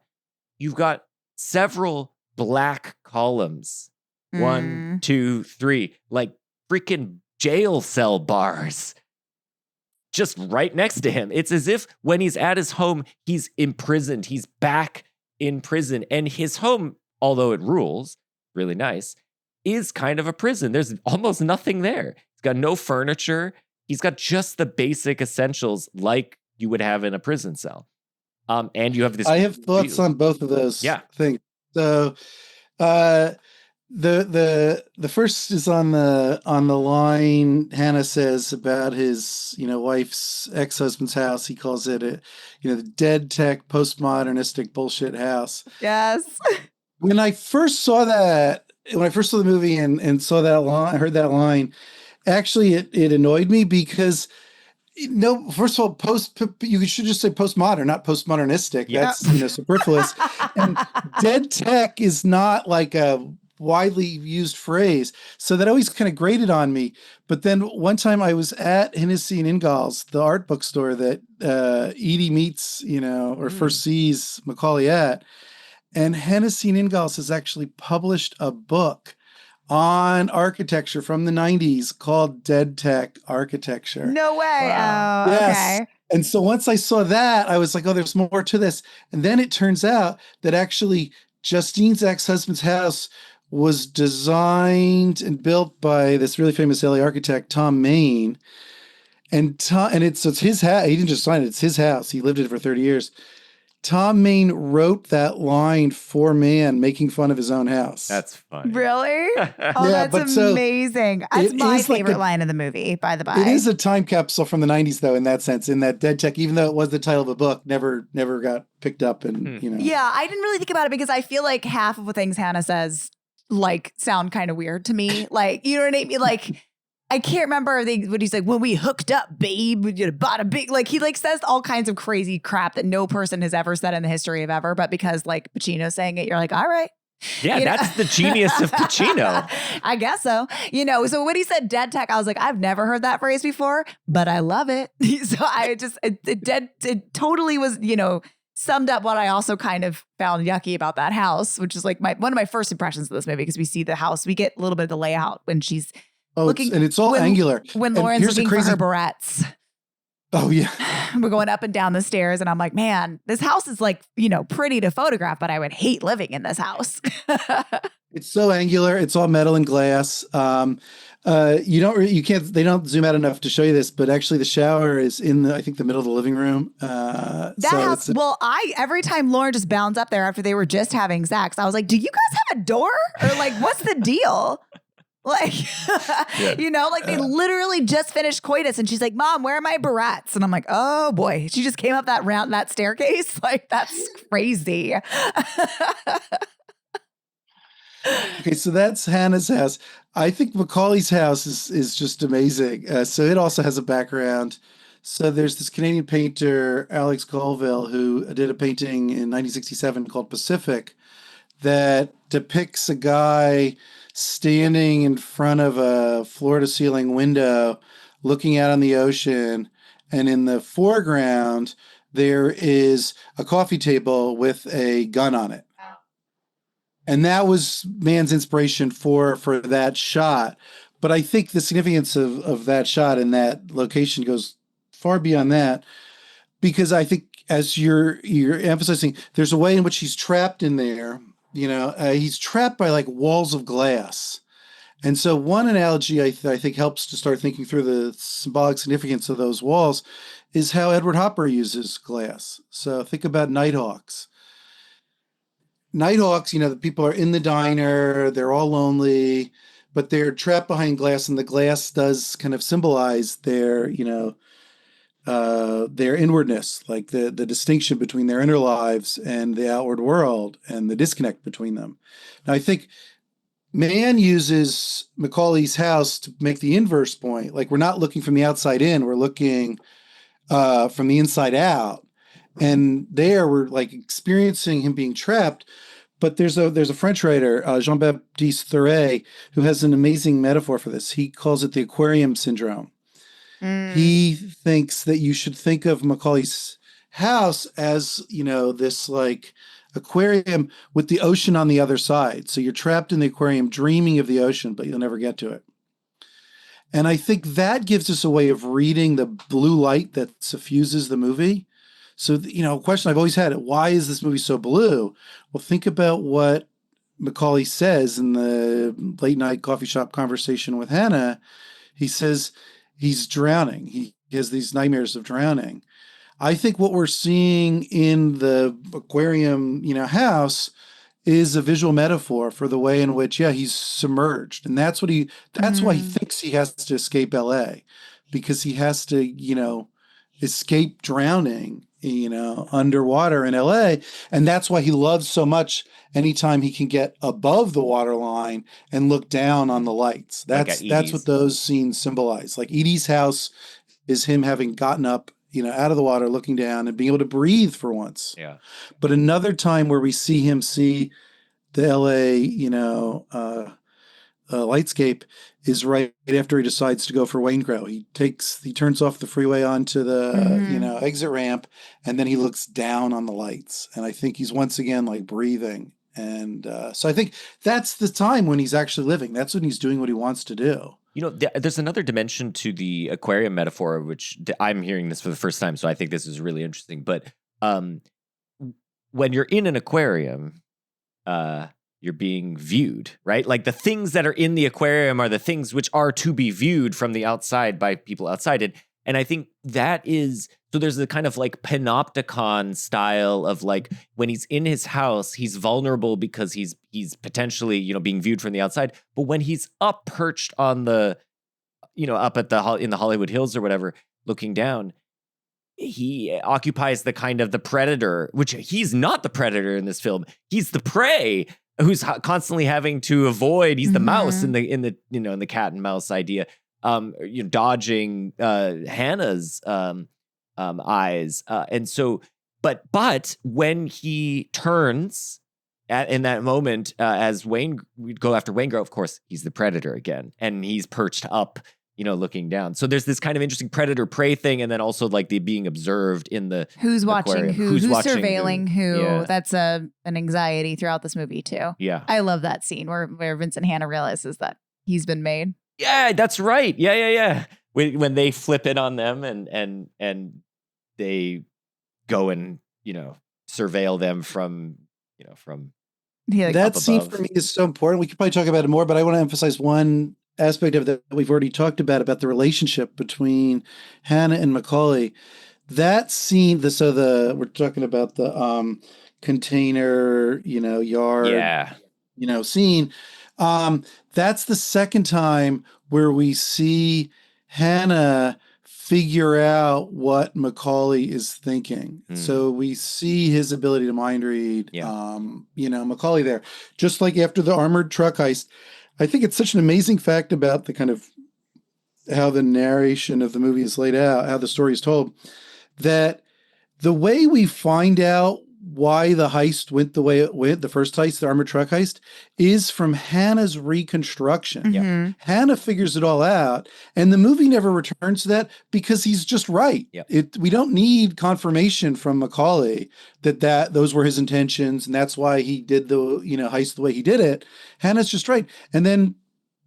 you've got several black columns. 1, 2, 3, freaking jail cell bars just right next to him. It's as if when he's at his home, he's imprisoned. He's back in prison. And his home, although it rules, really nice, is kind of a prison. There's almost nothing there. He's got no furniture. He's got just the basic essentials like you would have in a prison cell. And you have this. I have thoughts on both of those things. So, the first is on the line Hannah says about his wife's ex-husband's house. He calls it the dead tech postmodernistic bullshit house. Yes. When I first saw the movie and saw that line, I heard that line, actually it annoyed me because first of all, you should just say postmodern, not postmodernistic. Yeah. That's superfluous. And dead tech is not a widely used phrase. So that always kind of grated on me. But then one time I was at Hennessy and Ingalls, the art bookstore that Edie meets, or first sees Macaulay at. And Hennessy and Ingalls has actually published a book on architecture from the 90s called Dead Tech Architecture. No way. Wow. Oh, Yes. okay. And so once I saw that, I was like, oh, there's more to this. And then it turns out that actually Justine's ex-husband's house was designed and built by this really famous LA architect, Tom Main. And it's his house. He didn't just sign it. It's his house. He lived in it for 30 years. Tom Main wrote that line for Mann, making fun of his own house. That's funny. Really? Oh, that's amazing. That's my favorite line in the movie, by the by. It is a time capsule from the 90s, though, in that sense, in that dead tech, even though it was the title of a book, never got picked up. And, Yeah, I didn't really think about it because I feel like half of the things Hannah says, sound kind of weird to me. You know what I mean? I can't remember what he's like, when we hooked up, babe, we bought a big, he says all kinds of crazy crap that no person has ever said in the history of ever, but because Pacino's saying it, you're like, all right. Yeah, that's the genius of Pacino. I guess so. So when he said dead tech, I was like, I've never heard that phrase before, but I love it. So I just, it totally was, summed up what I also kind of found yucky about that house, which is one of my first impressions of this movie, because we see the house, we get a little bit of the layout when she's looking, and it's all angular. When Lauren's looking for her barrettes. Oh, yeah. We're going up and down the stairs, and I'm like, man, this house is pretty to photograph, but I would hate living in this house. It's so angular. It's all metal and glass. They don't zoom out enough to show you this, but actually the shower is in the middle of the living room. House, every time Lauren just bounds up there after they were just having sex, I was like, do you guys have a door? Or what's the deal? They literally just finished coitus and she's like, Mom, where are my barrettes? And I'm like, oh boy, she just came up that staircase. That's crazy. Okay, so that's Hannah's house. I think Macaulay's house is just amazing. So it also has a background. So there's this Canadian painter, Alex Colville, who did a painting in 1967 called Pacific that depicts a guy standing in front of a floor-to-ceiling window, looking out on the ocean, and in the foreground there is a coffee table with a gun on it. And that was Mann's inspiration for that shot. But I think the significance of that shot and that location goes far beyond that, because I think, as you're emphasizing, there's a way in which he's trapped in there. He's trapped by like walls of glass. And so one analogy I think helps to start thinking through the symbolic significance of those walls is how Edward Hopper uses glass. So think about Nighthawks. Nighthawks, the people are in the diner, they're all lonely, but they're trapped behind glass, and the glass does kind of symbolize their inwardness, like the distinction between their inner lives and the outward world and the disconnect between them. Now, I think Mann uses Macaulay's house to make the inverse point. Like, we're not looking from the outside in, we're looking from the inside out. And there we're like experiencing him being trapped. But there's a French writer, Jean-Baptiste Thoret, who has an amazing metaphor for this. He calls it the aquarium syndrome. He thinks that you should think of Macaulay's house as, this like aquarium with the ocean on the other side. So you're trapped in the aquarium dreaming of the ocean, but you'll never get to it. And I think that gives us a way of reading the blue light that suffuses the movie. So, a question I've always had, why is this movie so blue? Well, think about what Macaulay says in the late night coffee shop conversation with Hannah. He says he's drowning. He has these nightmares of drowning. I think what we're seeing in the aquarium, house is a visual metaphor for the way in which, he's submerged. And that's why he thinks he has to escape LA, because he has to, escape drowning, underwater in LA. And that's why he loves so much anytime he can get above the waterline and look down on the lights. That's what those scenes symbolize. Like Edie's house is him having gotten up, out of the water, looking down and being able to breathe for once. Yeah. But another time where we see him see the LA, lightscape is right after he decides to go for Waingro. He turns off the freeway onto the, exit ramp, and then he looks down on the lights. And I think he's once again like breathing. And so I think that's the time when he's actually living. That's when he's doing what he wants to do. There's another dimension to the aquarium metaphor, which I'm hearing this for the first time. So I think this is really interesting. But when you're in an aquarium, you're being viewed, right? Like the things that are in the aquarium are the things which are to be viewed from the outside by people outside. And I think that is, so there's the kind of like panopticon style of like when he's in his house, he's vulnerable because he's potentially, being viewed from the outside. But when he's up perched on the, up at in the Hollywood Hills or whatever, looking down, he occupies the kind of the predator, which he's not the predator in this film. He's the prey who's constantly having to avoid. He's the mouse in the cat and mouse idea, dodging Hannah's eyes. And so, but when he turns in that moment, as Wayne, we'd go after Waingro, of course, he's the predator again, and he's perched up, looking down. So there's this kind of interesting predator prey thing, and then also like the being observed in the who's watching aquarium. who's watching surveilling who. Yeah. That's an anxiety throughout this movie too. Yeah, I love that scene where Vincent Hanna realizes that he's been made. Yeah, that's right. Yeah. When they flip it on them and they go and surveil them from that scene for me is so important. We could probably talk about it more, but I want to emphasize one aspect of that we've already talked about the relationship between Hannah and Macaulay. That scene, we're talking about the container, yard, scene. That's the second time where we see Hannah figure out what Macaulay is thinking. So we see his ability to mind read, Macaulay there. Just like after the armored truck heist, I think it's such an amazing fact about the kind of how the narration of the movie is laid out, how the story is told, that the way we find out why the heist went the way it went, the first heist, the armored truck heist, is from Hannah's reconstruction. Mhm. Hannah figures it all out, and the movie never returns to that because he's just right. We don't need confirmation from Macaulay that those were his intentions, and that's why he did the heist the way he did it. Hannah's just right. And then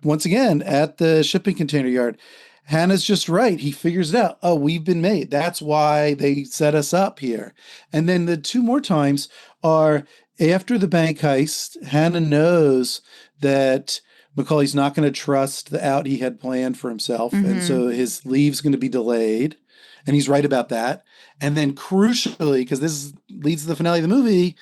once again at the shipping container yard, Hannah's just right. He figures it out. Oh, we've been made. That's why they set us up here. And then the two more times are after the bank heist. Hannah knows that Macaulay's not going to trust the out he had planned for himself. And so his leave's going to be delayed. And he's right about that. And then crucially, because leads to the finale of the movie,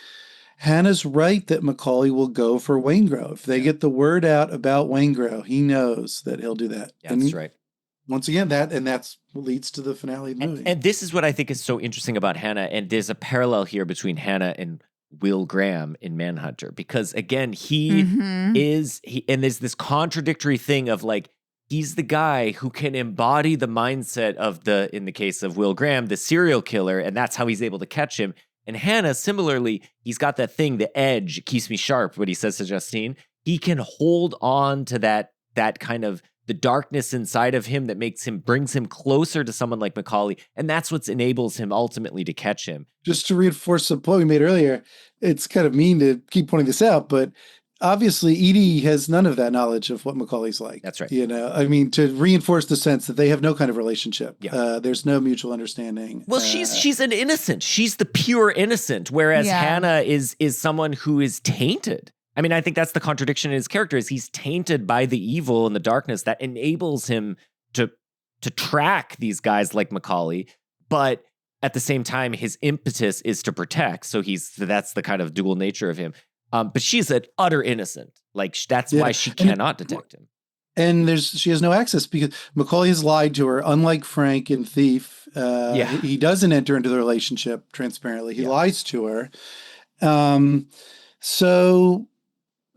Hannah's right that Macaulay will go for Waingro. If they get the word out about Waingro, he knows that he'll do that. Yeah, that's right. Once again, that's what leads to the finale of the movie. And this is what I think is so interesting about Hannah. And there's a parallel here between Hannah and Will Graham in Manhunter. Because again, and there's this contradictory thing of like, he's the guy who can embody the mindset of in the case of Will Graham, the serial killer. And that's how he's able to catch him. And Hannah, similarly, he's got that thing, the edge, keeps me sharp, what he says to Justine. He can hold on to that kind of the darkness inside of him that brings him closer to someone like Macaulay. And that's what enables him ultimately to catch him. Just to reinforce the point we made earlier, it's kind of mean to keep pointing this out, but obviously Edie has none of that knowledge of what Macaulay's like. That's right. To reinforce the sense that they have no kind of relationship. Yeah. There's no mutual understanding. Well, she's an innocent. She's the pure innocent, whereas Hannah is someone who is tainted. I mean, I think that's the contradiction in his character is he's tainted by the evil and the darkness that enables him to track these guys like Macaulay, but at the same time, his impetus is to protect. So that's the kind of dual nature of him. But she's an utter innocent. Like that's why she cannot detect him. And she has no access because Macaulay has lied to her. Unlike Frank in Thief, he doesn't enter into the relationship transparently. He lies to her. So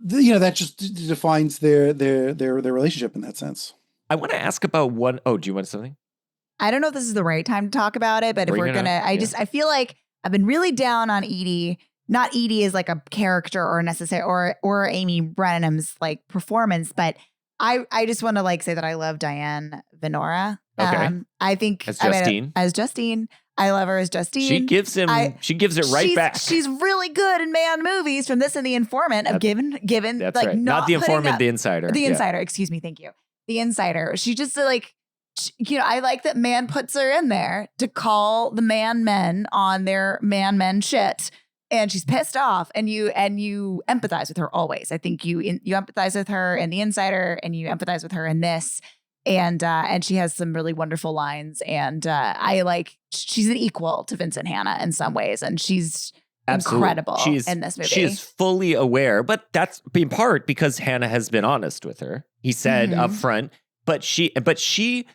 that just defines their relationship in that sense. I want to ask about one. Oh, do you want something? I don't know if this is the right time to talk about it, but if we're gonna, I feel like I've been really down on Edie. Not Edie as like a character or necessary or Amy Brenham's like performance, but I just want to like say that I love Diane Venora. Okay. I think as Justine. As Justine. I love her as Justine. She gives it right back. She's really good in man movies from this and The Informant of given that's like right. Not The Informant, The Insider. The Insider, excuse me, thank you. The Insider. She just like I like that man puts her in there to call the men on their men shit. And she's pissed off, and you empathize with her always. I think you empathize with her in The Insider, and you empathize with her in this, and she has some really wonderful lines. And she's an equal to Vincent Hanna in some ways, and she's incredible in this movie. She is fully aware, but that's in part because Hanna has been honest with her. He said up front, but she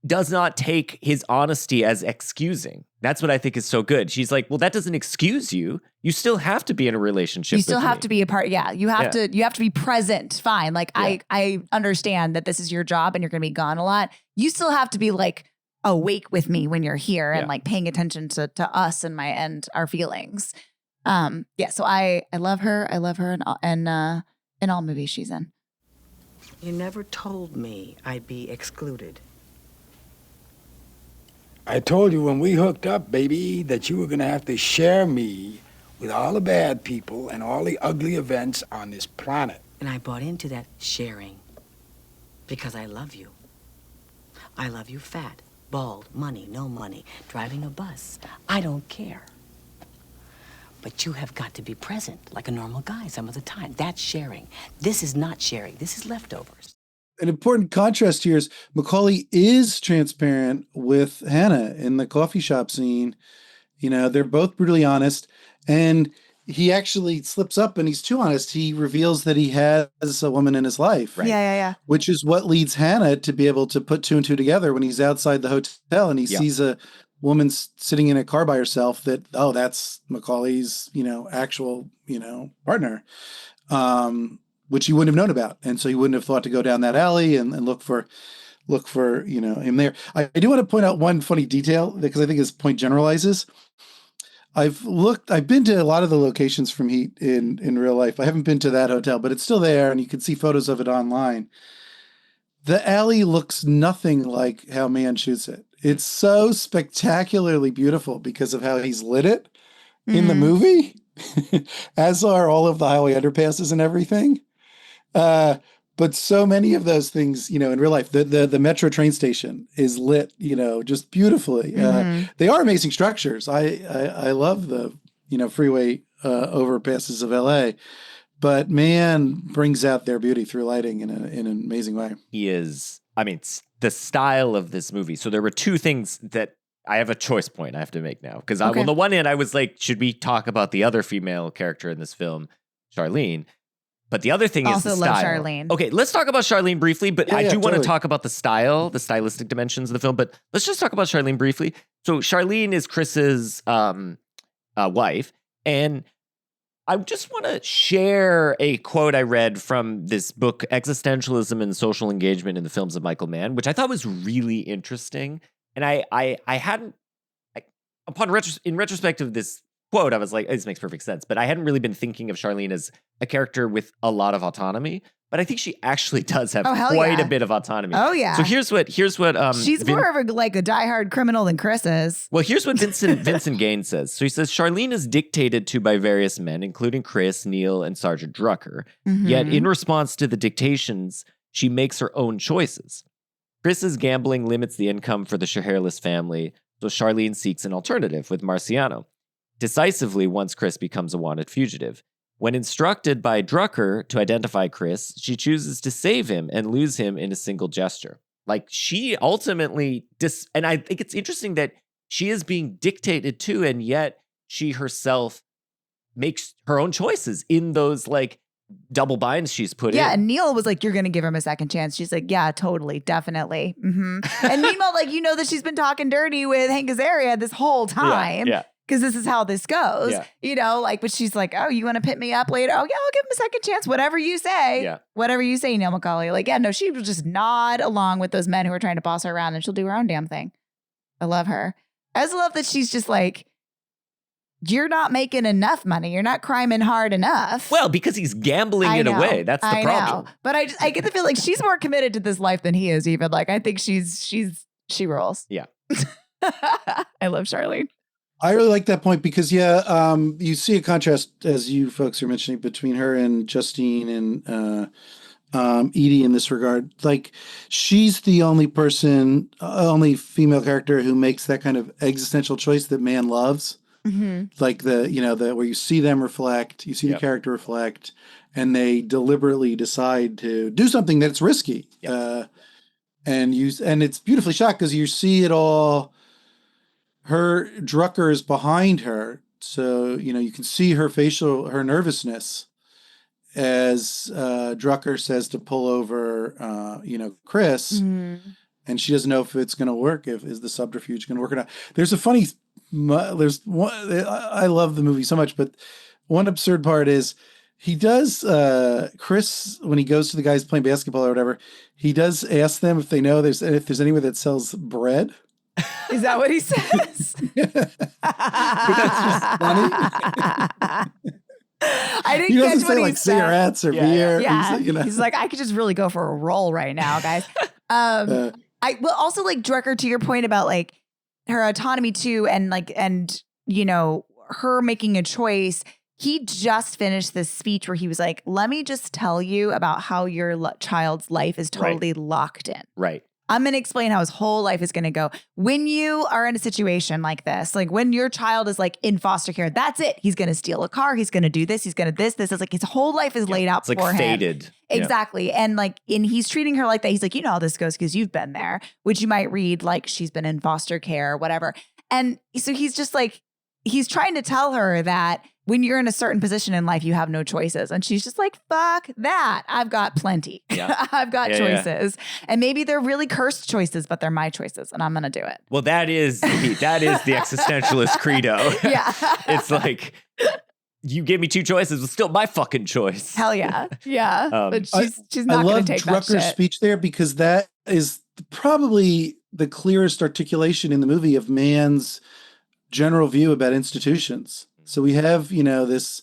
does not take his honesty as excusing. That's what I think is so good. She's like, well, that doesn't excuse you. You still have to be in a relationship. You still have to be a part. Yeah. You have to be present. Fine. Like I understand that this is your job and you're going to be gone a lot. You still have to be like awake with me when you're here and like paying attention to us and our feelings. So I love her. I love her in all movies she's in. You never told me I'd be excluded. I told you when we hooked up, baby, that you were going to have to share me with all the bad people and all the ugly events on this planet. And I bought into that sharing because I love you. I love you fat, bald, money, no money, driving a bus. I don't care. But you have got to be present like a normal guy some of the time. That's sharing. This is not sharing. This is leftovers. An important contrast here is Macaulay is transparent with Hanna in the coffee shop scene. They're both brutally honest, and he actually slips up and he's too honest. He reveals that he has a woman in his life. Right? Yeah. Which is what leads Hanna to be able to put two and two together when he's outside the hotel and he sees a woman sitting in a car by herself that's Macaulay's, actual, partner. Which he wouldn't have known about. And so he wouldn't have thought to go down that alley and look for him there. I do want to point out one funny detail because I think his point generalizes. I've been to a lot of the locations from Heat in real life. I haven't been to that hotel, but it's still there and you can see photos of it online. The alley looks nothing like how Mann shoots it. It's so spectacularly beautiful because of how he's lit it in the movie, as are all of the highway underpasses and everything. But so many of those things, in real life, the metro train station is lit, just beautifully. They are amazing structures. I love the, freeway overpasses of LA, but Mann brings out their beauty through lighting in an amazing way. He is, it's the style of this movie. So there were two things that I have a choice point I have to make now. Because on the one hand, I was like, should we talk about the other female character in this film, Charlene? But the other thing is the style. Also love Charlene. Okay, let's talk about Charlene briefly, but I do want to talk about the style, the stylistic dimensions of the film. But let's just talk about Charlene briefly. So Charlene is Chris's wife, and I just want to share a quote I read from this book, Existentialism and Social Engagement in the Films of Michael Mann, which I thought was really interesting. And I hadn't, in retrospect of this quote, I was like, this makes perfect sense. But I hadn't really been thinking of Charlene as a character with a lot of autonomy. But I think she actually does have quite a bit of autonomy. Oh, yeah. So here's what she's more of a diehard criminal than Chris is. Well, here's what Vincent Gaines says. So he says, Charlene is dictated to by various men, including Chris, Neil, and Sergeant Drucker. Yet in response to the dictations, she makes her own choices. Chris's gambling limits the income for the Scheherless family, so Charlene seeks an alternative with Marciano. Decisively once Chris becomes a wanted fugitive. When instructed by Drucker to identify Chris, she chooses to save him and lose him in a single gesture. Like, she ultimately, and I think it's interesting that she is being dictated to, and yet she herself makes her own choices in those, double binds she's put in. Yeah, and Neil was like, you're going to give him a second chance. She's like, yeah, totally, definitely. And meanwhile, that she's been talking dirty with Hank Azaria this whole time. Yeah. Because this is how this goes, but she's like, oh, you want to pit me up later? Oh, yeah, I'll give him a second chance. Whatever you say. Yeah. Whatever you say, Neil McCauley. She will just nod along with those men who are trying to boss her around, and she'll do her own damn thing. I love her. I also love that she's just like, you're not making enough money. You're not criming hard enough. Well, because he's gambling in a way. That's the problem. Know. But I get the feel like she's more committed to this life than he is even. I think she rolls. Yeah. I love Charlene. I really like that point because, you see a contrast, as you folks are mentioning, between her and Justine and Edie in this regard. She's the only female character who makes that kind of existential choice that Mann loves. Mm-hmm. Where you see them reflect, you see the character reflect, and they deliberately decide to do something that's risky. Yep. And it's beautifully shot because you see it all. Drucker is behind her, so you can see her nervousness as Drucker says to pull over Chris, and she doesn't know if it's going to work, is the subterfuge going to work or not. There's I love the movie so much, but one absurd part is he does Chris, when he goes to the guys playing basketball or whatever, he does ask them if they know if there's anywhere that sells bread. Is that what he says? That's just funny. I didn't catch what he said. Cigarettes or beer. Yeah. He's like, I could just really go for a roll right now, guys. I will also Drucker, to your point about her autonomy too, and her making a choice. He just finished this speech where he was like, let me just tell you about how your child's life is totally locked in. Right. I'm going to explain how his whole life is going to go. When you are in a situation like this, when your child is in foster care, that's it. He's going to steal a car. He's going to do this. He's going to this. It's his whole life is laid out for him. Fated. Exactly. Yeah. And he's treating her like that. He's like, you know how this goes because you've been there, which you might read she's been in foster care or whatever. And so he's just he's trying to tell her that when you're in a certain position in life, you have no choices. And she's just like, fuck that. I've got plenty. Yeah. I've got choices. Yeah. And maybe they're really cursed choices, but they're my choices and I'm going to do it. Well, that is the existentialist credo. Yeah. It's you gave me two choices, it's still my fucking choice. Hell yeah. Yeah. But she's not going to take that shit. I love Drucker's speech there because that is probably the clearest articulation in the movie of Mann's general view about institutions. So we have, this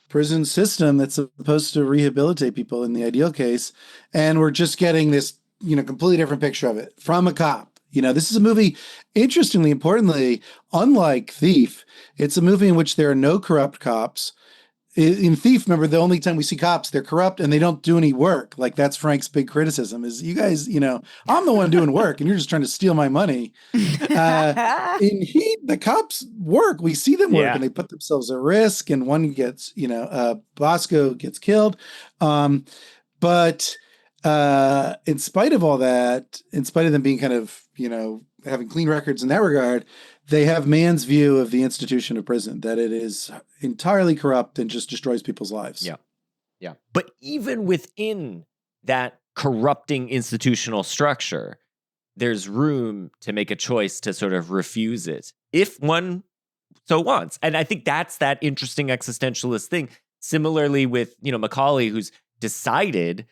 prison system that's supposed to rehabilitate people in the ideal case, and we're just getting this, completely different picture of it from a cop. This is a movie, interestingly, importantly, unlike Thief, it's a movie in which there are no corrupt cops. In Thief, remember, the only time we see cops, they're corrupt and they don't do any work. Like, that's Frank's big criticism is, you guys, I'm the one doing work and you're just trying to steal my money. In Heat, the cops work. We see them work and they put themselves at risk, and one gets, Bosco gets killed. But in spite of all that, in spite of them being kind of, having clean records in that regard, they have man's view of the institution of prison, that it is entirely corrupt and just destroys people's lives. Yeah. Yeah. But even within that corrupting institutional structure, there's room to make a choice to sort of refuse it if one so wants. And I think that's that interesting existentialist thing. Similarly with, Macaulay, who's decided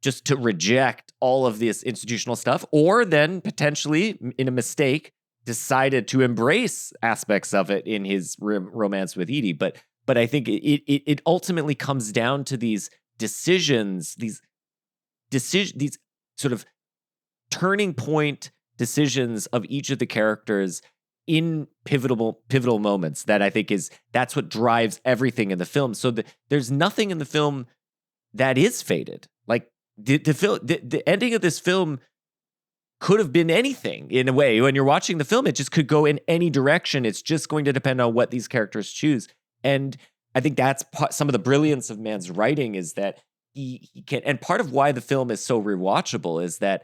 just to reject all of this institutional stuff, or then potentially in a mistake decided to embrace aspects of it in his romance with Edie. But I think it ultimately comes down to these decisions, these sort of turning point decisions of each of the characters in pivotal moments that I think that's what drives everything in the film. So there's nothing in the film that is fated. Like the ending of this film could have been anything in a way. When you're watching the film, it just could go in any direction. It's just going to depend on what these characters choose. And I think that's some of the brilliance of Mann's writing, is that he can, and part of why the film is so rewatchable is that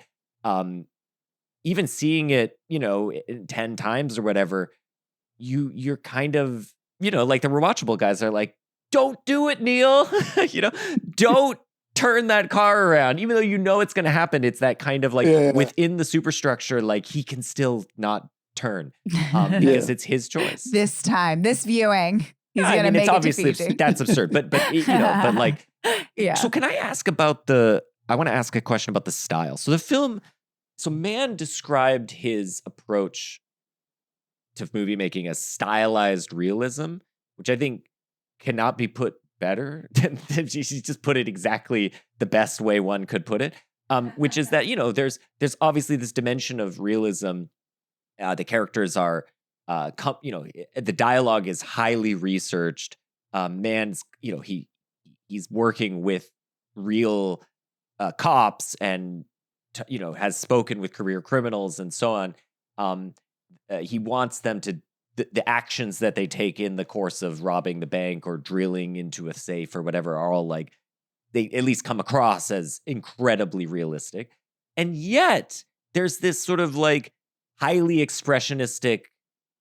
even seeing it, 10 times or whatever, you're kind of, like the rewatchable guys are like, don't do it, Neil. Don't turn that car around, even though it's going to happen. It's that kind of like within the superstructure, like he can still not turn because it's his choice. This viewing, he's going to make it's it obviously that's absurd, but but like, So can I ask about I want to ask a question about the style. So the film, Mann described his approach to movie making as stylized realism, which I think cannot be put better. She just put it exactly the best way one could put it, which is that there's obviously this dimension of realism. The characters are, the dialogue is highly researched. Mann's, he's working with real cops and has spoken with career criminals and so on. He wants them to. The actions that they take in the course of robbing the bank or drilling into a safe or whatever are all like, they at least come across as incredibly realistic. And yet there's this sort of like highly expressionistic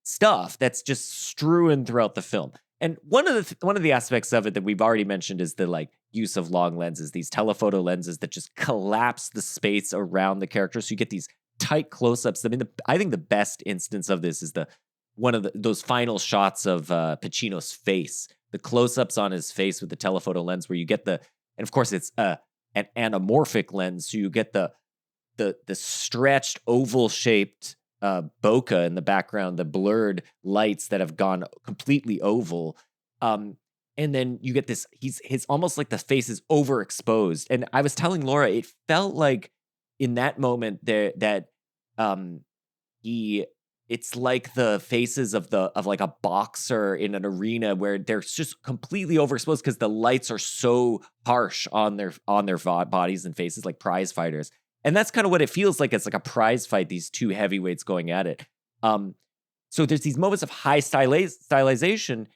stuff that's just strewn throughout the film. And one of the aspects of it that we've already mentioned is the like use of long lenses, these telephoto lenses that just collapse the space around the characters. So you get these tight close-ups. I mean, I think the best instance of this is one of those final shots of Pacino's face, the close-ups on his face with the telephoto lens, where you get and of course it's an anamorphic lens, so you get the stretched oval-shaped bokeh in the background, the blurred lights that have gone completely oval, and then you get this. He's almost like the face is overexposed, and I was telling Laura, it felt like in that moment there that it's like the faces of like a boxer in an arena where they're just completely overexposed because the lights are so harsh on their bodies and faces, like prize fighters. And that's kind of what it feels like. It's like a prize fight, these two heavyweights going at it. So there's these moments of high stylization.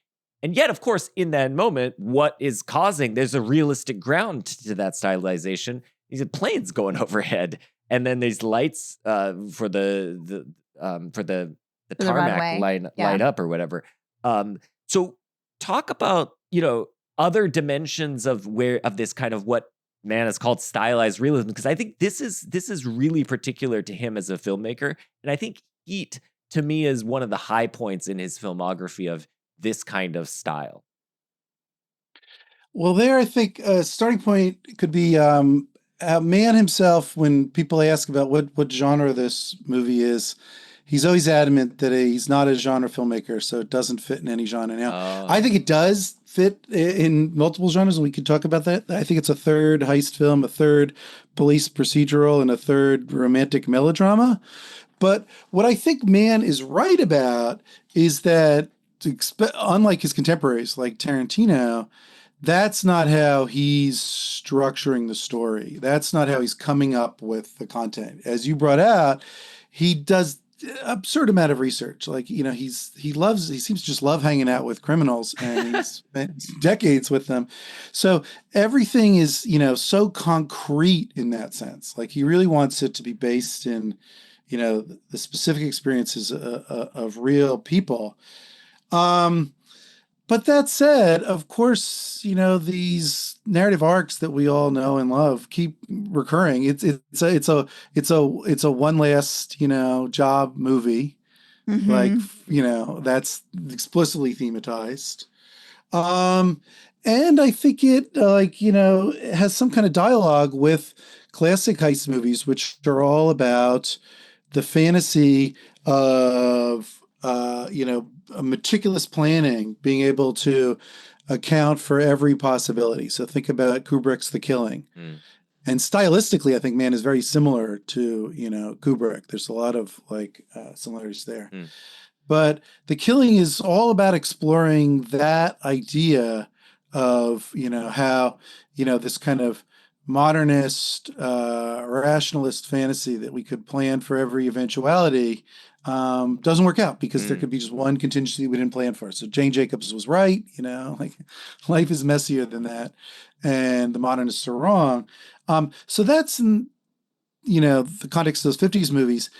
And yet, of course, in that moment, what is causing, there's a realistic ground to that stylization. These planes going overhead. And then these lights for the tarmac light up or whatever. So talk about, other dimensions of this kind of what Mann has called stylized realism, because I think this is really particular to him as a filmmaker. And I think Heat, to me, is one of the high points in his filmography of this kind of style. Well, there, I think a starting point could be Mann himself. When people ask about what genre this movie is, he's always adamant that he's not a genre filmmaker, so it doesn't fit in any genre. Now, I Oh. think it does fit in multiple genres, and we could talk about that. I think it's a third heist film, a third police procedural, and a third romantic melodrama. But what I think Mann is right about is that, unlike his contemporaries like Tarantino, that's not how he's structuring the story. That's not how he's coming up with the content. As you brought out, he does absurd amount of research. Like, he seems to just love hanging out with criminals, and he's spent decades with them. So everything is, so concrete in that sense. Like, he really wants it to be based in, the specific experiences of real people. But that said, of course, these narrative arcs that we all know and love keep recurring. It's a one last, job movie. Like, that's explicitly thematized. And I think it has some kind of dialogue with classic heist movies, which are all about the fantasy of a meticulous planning, being able to account for every possibility. So think about Kubrick's The Killing. And stylistically, I think Mann is very similar to, Kubrick. There's a lot of similarities there. But The Killing is all about exploring that idea of, how, this kind of modernist, rationalist fantasy that we could plan for every eventuality doesn't work out because there could be just one contingency we didn't plan for. So Jane Jacobs was right, life is messier than that, and the modernists are wrong. So that's in, the context of those 50s movies.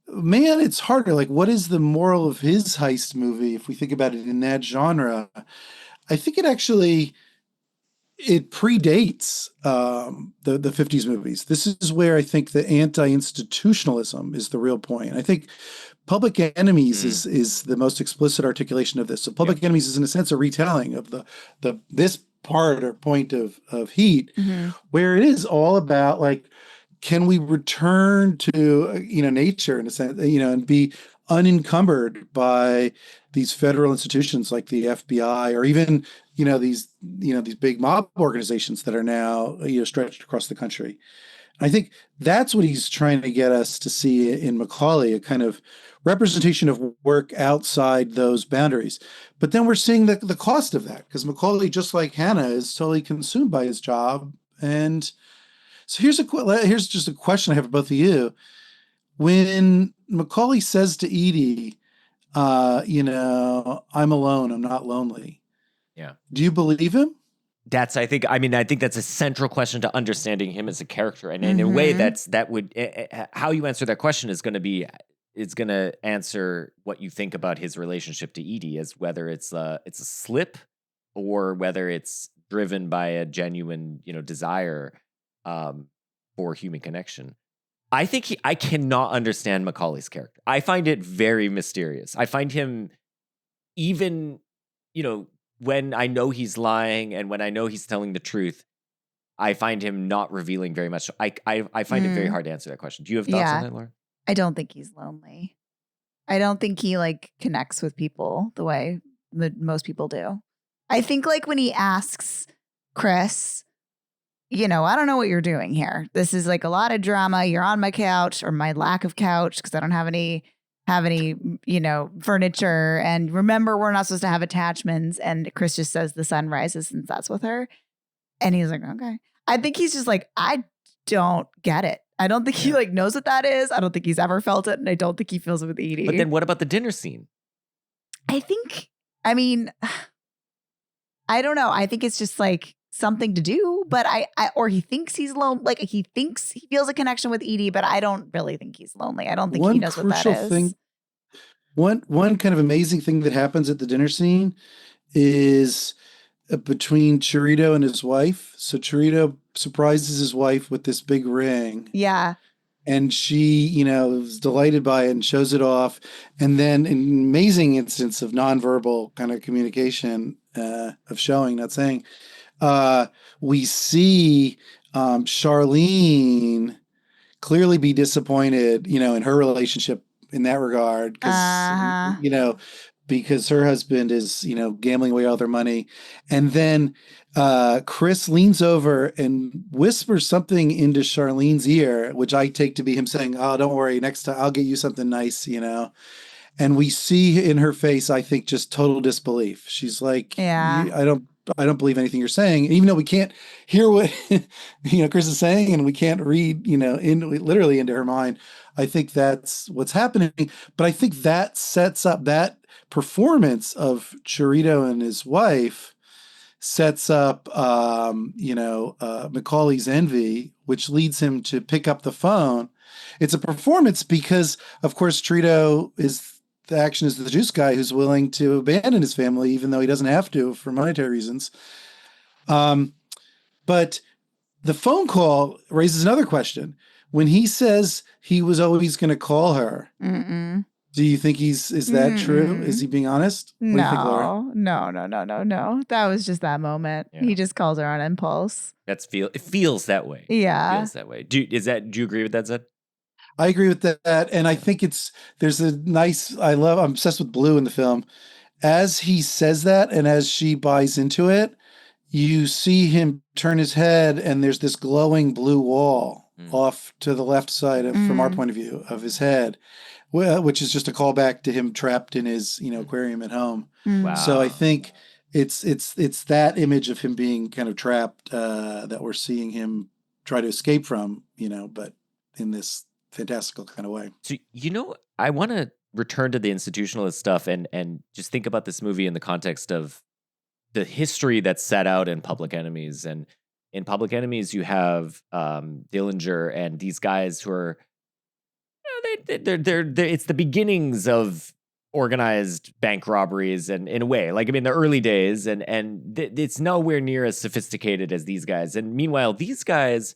Man, it's harder. Like, what is the moral of his heist movie if we think about it in that genre? I think it predates the 50s movies. This is where I think the anti-institutionalism is the real point. I think Public Enemies is the most explicit articulation of this. So Public Enemies is in a sense a retelling of this part or point of Heat, where it is all about can we return to nature in a sense, and be unencumbered by these federal institutions like the FBI or even these big mob organizations that are now stretched across the country. I think that's what he's trying to get us to see in Macaulay, a kind of representation of work outside those boundaries. But then we're seeing the cost of that, because Macaulay, just like Hannah, is totally consumed by his job. And so here's just a question I have for both of you. When Macaulay says to Edie, I'm alone, I'm not lonely. Yeah. Do you believe him? I think that's a central question to understanding him as a character. And in a way how you answer that question is going to answer what you think about his relationship to Edie, as whether it's a slip or whether it's driven by a genuine, desire for human connection. I think I cannot understand Macaulay's character. I find it very mysterious. I find him, even, when I know he's lying and when I know he's telling the truth, I find him not revealing very much. I find it very hard to answer that question. Do you have thoughts on that, Laura? I don't think he's lonely. I don't think he connects with people the way most people do. I think when he asks Chris, I don't know what you're doing here. This is a lot of drama. You're on my couch, or my lack of couch, because I don't have any furniture. And remember, we're not supposed to have attachments. And Chris just says the sun rises since that's with her. And he's like, okay. I think he's just I don't get it. I don't think he knows what that is. I don't think he's ever felt it. And I don't think he feels it with Edie. But then what about the dinner scene? I don't know. I think it's just something to do, but or he thinks he's lonely. He thinks he feels a connection with Edie, but I don't really think he's lonely. I don't think he knows what that is. One kind of amazing thing that happens at the dinner scene is between Chirito and his wife. So Chirito surprises his wife with this big ring. Yeah. And she, is delighted by it and shows it off. And then an amazing instance of nonverbal kind of communication, of showing, not saying, we see Charlene clearly be disappointed, in her relationship in that regard because Uh-huh. because her husband is gambling away all their money, and then Chris leans over and whispers something into Charlene's ear, which I take to be him saying, "Oh, don't worry, next time I'll get you something nice," And we see in her face, I think, just total disbelief. She's like, Yeah. I don't believe anything you're saying," even though we can't hear what Chris is saying, and we can't read literally into her mind. I think that's what's happening, but I think that sets up that performance of Chirito and his wife sets up Macaulay's envy, which leads him to pick up the phone. It's a performance because, of course, Chirito is the action is the juice guy who's willing to abandon his family, even though he doesn't have to for monetary reasons. But the phone call raises another question. When he says he was always going to call her, do you think is that true? Is he being honest? What do you think, Laura? No. That was just that moment. Yeah. He just calls her on impulse. It feels that way. Yeah. It feels that way. Do you agree with that, Zed? I agree with that. And I think there's a nice, I'm obsessed with Blue in the film. As he says that and as she buys into it, you see him turn his head and there's this glowing blue wall off to the left side from our point of view of his head, which is just a callback to him trapped in his, aquarium at home. Wow. So I think it's that image of him being kind of trapped that we're seeing him try to escape from, but in this fantastical kind of way. So, I want to return to the institutionalist stuff and just think about this movie in the context of the history that's set out in Public Enemies. And in Public Enemies, you have Dillinger and these guys who are, they're it's the beginnings of organized bank robberies, and in a way, the early days, and it's nowhere near as sophisticated as these guys. And meanwhile, these guys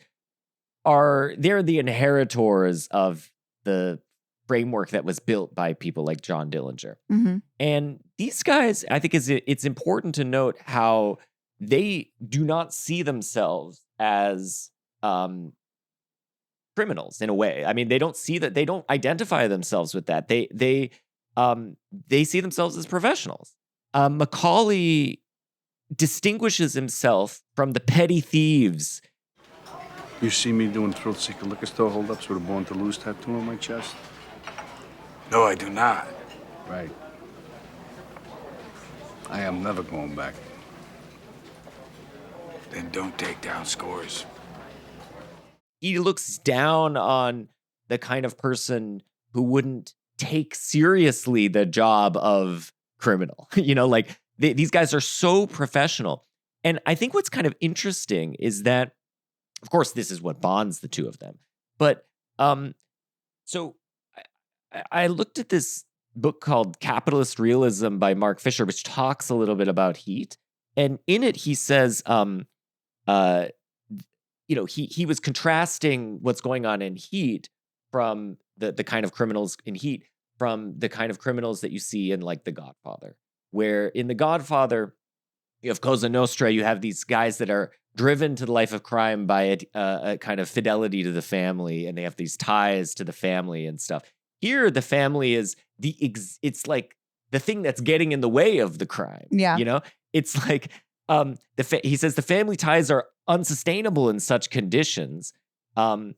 they're the inheritors of the framework that was built by people like John Dillinger. And these guys, I think it's important to note how they do not see themselves as criminals in a way. They don't see that, they don't identify themselves with that. They see themselves as professionals. Macaulay distinguishes himself from the petty thieves. You see me doing thrill-seeker liquor store holdups with a Born to Lose tattoo on my chest? No, I do not. Right. I am never going back. Then don't take down scores. He looks down on the kind of person who wouldn't take seriously the job of criminal. These guys are so professional. And I think what's kind of interesting is that, of course, this is what bonds the two of them. But so I looked at this book called Capitalist Realism by Mark Fisher, which talks a little bit about heat. And in it, he says, he was contrasting what's going on in Heat from the kind of criminals in Heat from the kind of criminals that you see in The Godfather, where in The Godfather, you have Cosa Nostra, you have these guys that are driven to the life of crime by a kind of fidelity to the family, and they have these ties to the family and stuff. Here, the family is it's like the thing that's getting in the way of the crime. Yeah. It's like he says the family ties are unsustainable in such conditions, and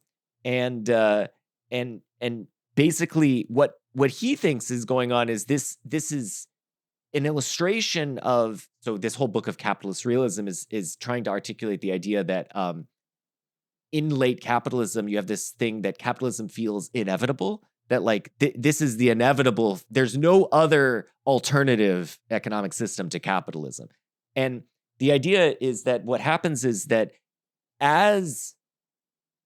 basically what he thinks is going on is this is an illustration of, so this whole book of Capitalist Realism is trying to articulate the idea that in late capitalism, you have this thing that capitalism feels inevitable, that this is the inevitable. There's no other alternative economic system to capitalism. And the idea is that what happens is that as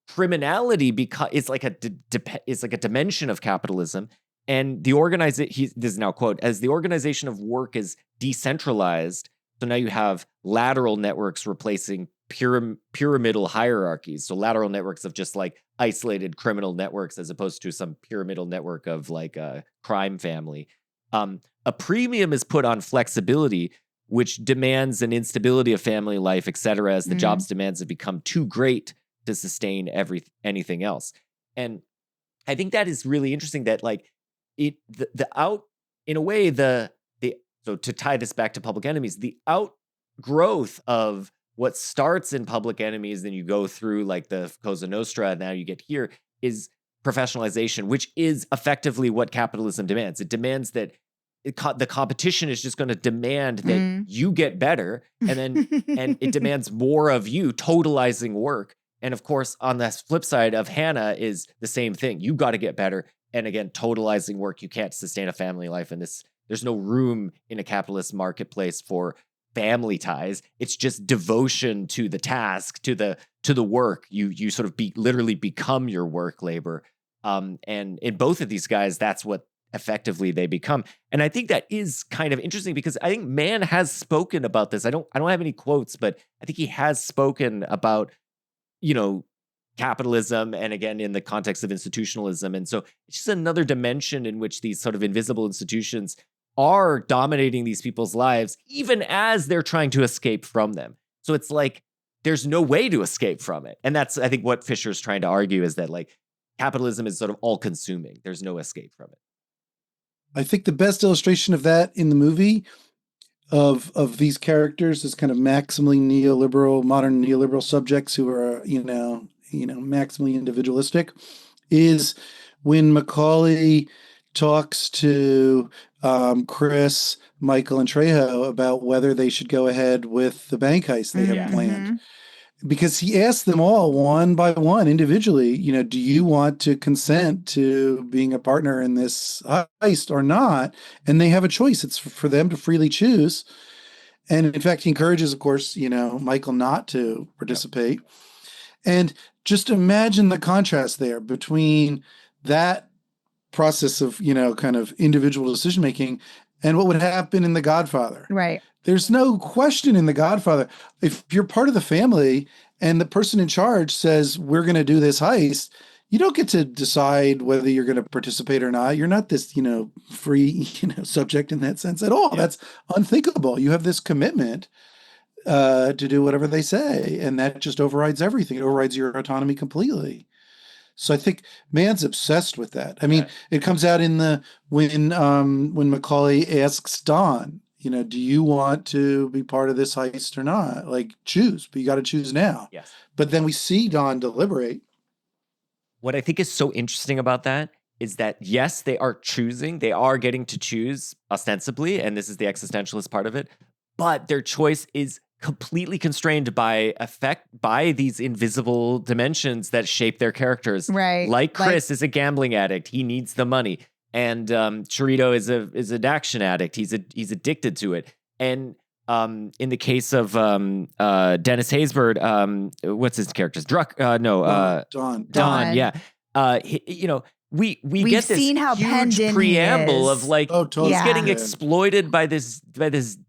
criminality is like a dimension of capitalism, and this is now a quote, as the organization of work is decentralized, so now you have lateral networks replacing pyramidal hierarchies. So lateral networks of just isolated criminal networks as opposed to some pyramidal network of a crime family. A premium is put on flexibility, which demands an instability of family life, et cetera, as the job's demands have become too great to sustain anything else. And I think that is really interesting, that in a way, so to tie this back to Public Enemies, the outgrowth of what starts in Public Enemies, then you go through like the Cosa Nostra, and now you get here, is professionalization, which is effectively what capitalism demands. It demands that the competition is just going to demand that you get better, and it demands more of you, totalizing work. And of course, on the flip side of Hannah is the same thing. You got to get better. And again, totalizing work. You can't sustain a family life in this. There's no room in a capitalist marketplace for family ties. It's just devotion to the task, to the work. You sort of literally become your work labor. And in both of these guys, that's what effectively they become. And I think that is kind of interesting because I think Mann has spoken about this. I don't have any quotes, but I think he has spoken about, capitalism, and again, in the context of institutionalism. And so it's just another dimension in which these sort of invisible institutions are dominating these people's lives, even as they're trying to escape from them. So it's like, there's no way to escape from it. And that's, I think, what Fisher's trying to argue, is that like capitalism is sort of all consuming. There's no escape from it. I think the best illustration of that in the movie of these characters is kind of maximally neoliberal, modern neoliberal subjects who are, maximally individualistic, is when Macaulay talks to Chris, Michael, and Trejo about whether they should go ahead with the bank heist they have planned. Because he asked them all one by one individually, do you want to consent to being a partner in this heist or not? And they have a choice. It's for them to freely choose. And in fact, he encourages, of course, Michael not to participate. And just imagine the contrast there between that process of, kind of individual decision-making and what would happen in The Godfather. Right. There's no question in The Godfather, if you're part of the family and the person in charge says, we're going to do this heist, you don't get to decide whether you're going to participate or not. You're not this, free, subject in that sense at all. Yeah. That's unthinkable. You have this commitment to do whatever they say, and that just overrides everything. It overrides your autonomy completely. So I think Mann's obsessed with that. I mean, it comes out in when Macaulay asks Don, do you want to be part of this heist or not? Like, choose, but you got to choose now. Yes. But then we see Don deliberate. What I think is so interesting about that is that, yes, they are choosing. They are getting to choose ostensibly, and this is the existentialist part of it. But their choice is completely constrained by these invisible dimensions that shape their characters. Right. Like Chris is a gambling addict. He needs the money. And Chirito is an action addict. He's addicted to it. And in the case of Dennis Haysbert, what's his character's Don. Yeah. We get this seen how huge preamble of like he's getting exploited by this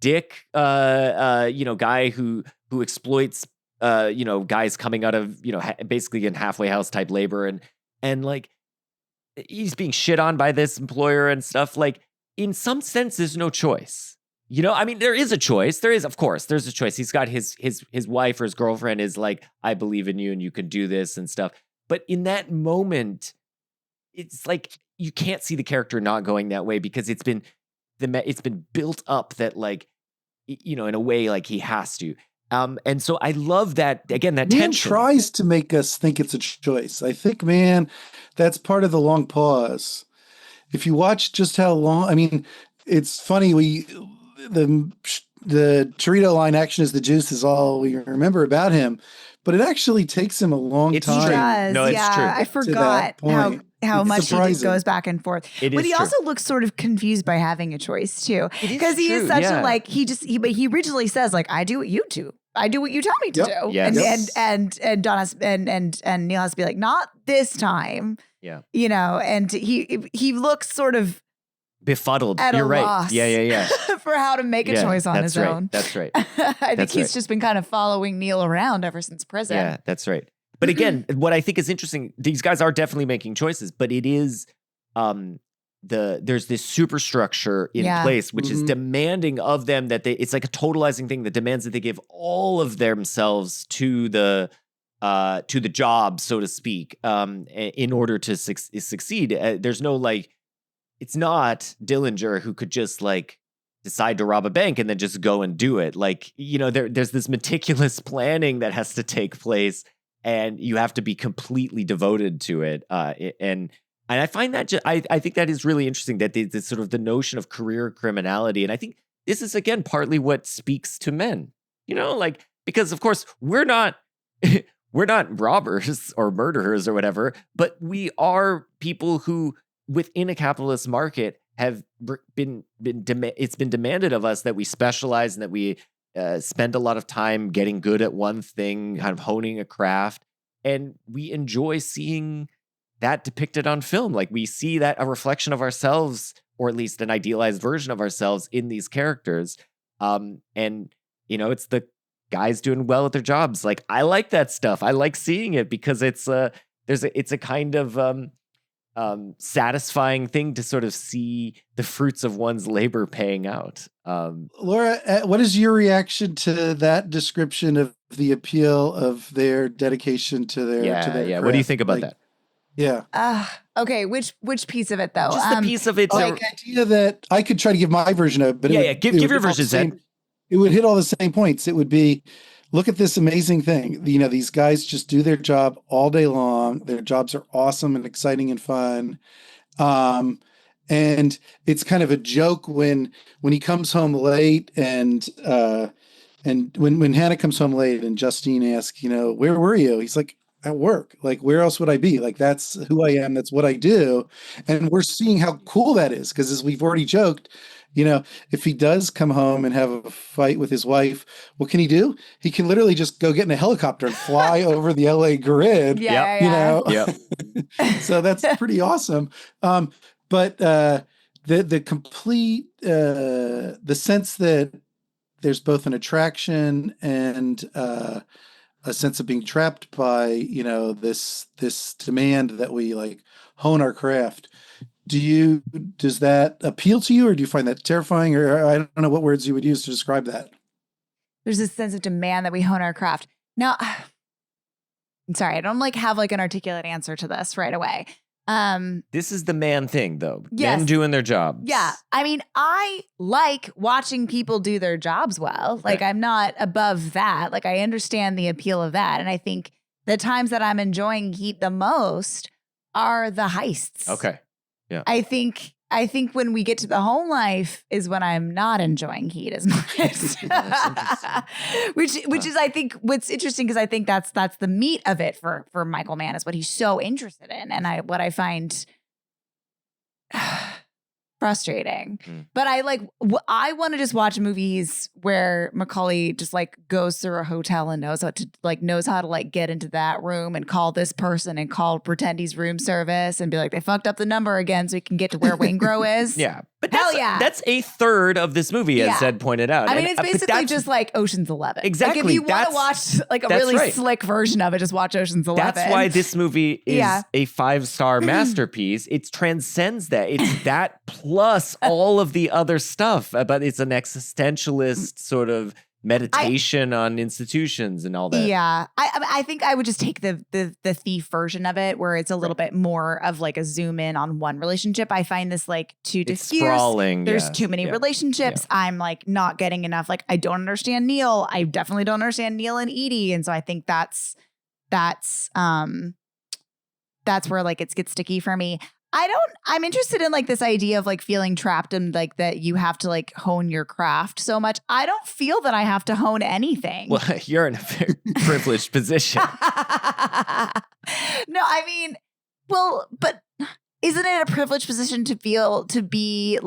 dick guy who exploits guys coming out of basically in halfway house type labor, and like he's being shit on by this employer and stuff. Like, in some sense, there's no choice. I mean, there is a choice. Of course, there's a choice. He's got his wife or his girlfriend is like, I believe in you and you can do this and stuff. But in that moment, it's like you can't see the character not going that way because it's been built up that, like, in a way, like he has to. And so I love that, again, that Mann tension. Tries to make us think it's a choice. I think, man, that's part of the long pause. If you watch just how long, I mean, it's funny. The Chirito line, action is the juice, is all we remember about him, but it actually takes him a long time. He does. No, it's true. I forgot how much he goes back and forth. But he also looks sort of confused by having a choice too, because he is such a like but he originally says like, I do what you do. I do what you tell me to do. Yes. And Don has, and Neil has to be like, not this time. Yeah. And he looks sort of befuddled. At You're a right. loss Yeah. for how to make a choice on his own. That's right. I think he's just been kind of following Neil around ever since prison. Yeah, that's right. But again, what I think is interesting, these guys are definitely making choices, but it is there's this superstructure in place, which is demanding of them that it's like a totalizing thing that demands that they give all of themselves to the job, so to speak, in order to succeed. There's no like, it's not Dillinger who could just like decide to rob a bank and then just go and do it. Like, there's this meticulous planning that has to take place, and you have to be completely devoted to it. And I find that I think that is really interesting, that the sort of the notion of career criminality. And I think this is, again, partly what speaks to men, like, because of course we're not robbers or murderers or whatever, but we are people who within a capitalist market have it's been demanded of us that we specialize and that we spend a lot of time getting good at one thing, kind of honing a craft. And we enjoy seeing that depicted on film. Like, we see that a reflection of ourselves, or at least an idealized version of ourselves, in these characters. And it's the guys doing well at their jobs. Like, I like that stuff. I like seeing it because it's a kind of satisfying thing to sort of see the fruits of one's labor paying out. Laura, what is your reaction to that description of the appeal of their dedication to their craft? What do you think about that? Yeah. Okay. Which piece of it though? Just the piece of it. Like idea that I could try to give my version of it, but give your version, Zed. It would hit all the same points. It would be, look at this amazing thing. These guys just do their job all day long. Their jobs are awesome and exciting and fun. And it's kind of a joke when he comes home late and when Hannah comes home late and Justine asks, where were you? He's like, at work. Like, where else would I be? Like, that's who I am. That's what I do. And we're seeing how cool that is. Because as we've already joked, if he does come home and have a fight with his wife, what can he do? He can literally just go get in a helicopter and fly over the LA grid. Yep. So that's pretty awesome. But the complete, the sense that there's both an attraction and a sense of being trapped by, this demand that we like hone our craft. Does that appeal to you, or do you find that terrifying? Or I don't know what words you would use to describe that. There's this sense of demand that we hone our craft. Now, I'm sorry, I don't have an articulate answer to this right away. This is the man thing, though. Yes. Men doing their jobs. Yeah. I mean, I like watching people do their jobs well. Like, Right. I'm not above that. Like, I understand the appeal of that. And I think the times that I'm enjoying Heat the most are the heists. Okay. Yeah. I think when we get to the home life is when I'm not enjoying Heat as much. which is, I think, what's interesting, because I think that's the meat of it for Michael Mann, is what he's so interested in, and what I find frustrating. But I want to just watch movies where Macaulay just goes through a hotel and knows how to get into that room and call this person and pretend he's room service and be like, they fucked up the number again so we can get to where Waingro is. Yeah. But Hell yeah. That's a third of this movie, as Zed pointed out. I mean, it's basically just like Ocean's 11. Exactly. Like, if you want to watch a really slick version of it, just watch Ocean's 11. That's why this movie is a 5-star masterpiece. It transcends that. It's that plus all of the other stuff. But it's an existentialist sort of meditation on institutions and all that. Yeah. I think I would just take the Thief version of it, where it's a little bit more of a zoom in on one relationship. I find this too diffuse. It's sprawling. There's too many relationships. Yeah. I'm not getting enough. I don't understand Neil. I definitely don't understand Neil and Edie. And so I think that's where it gets sticky for me. I'm interested in this idea of feeling trapped and that you have to hone your craft so much. I don't feel that I have to hone anything. Well, you're in a very privileged position. No, I mean, but isn't it a privileged position to be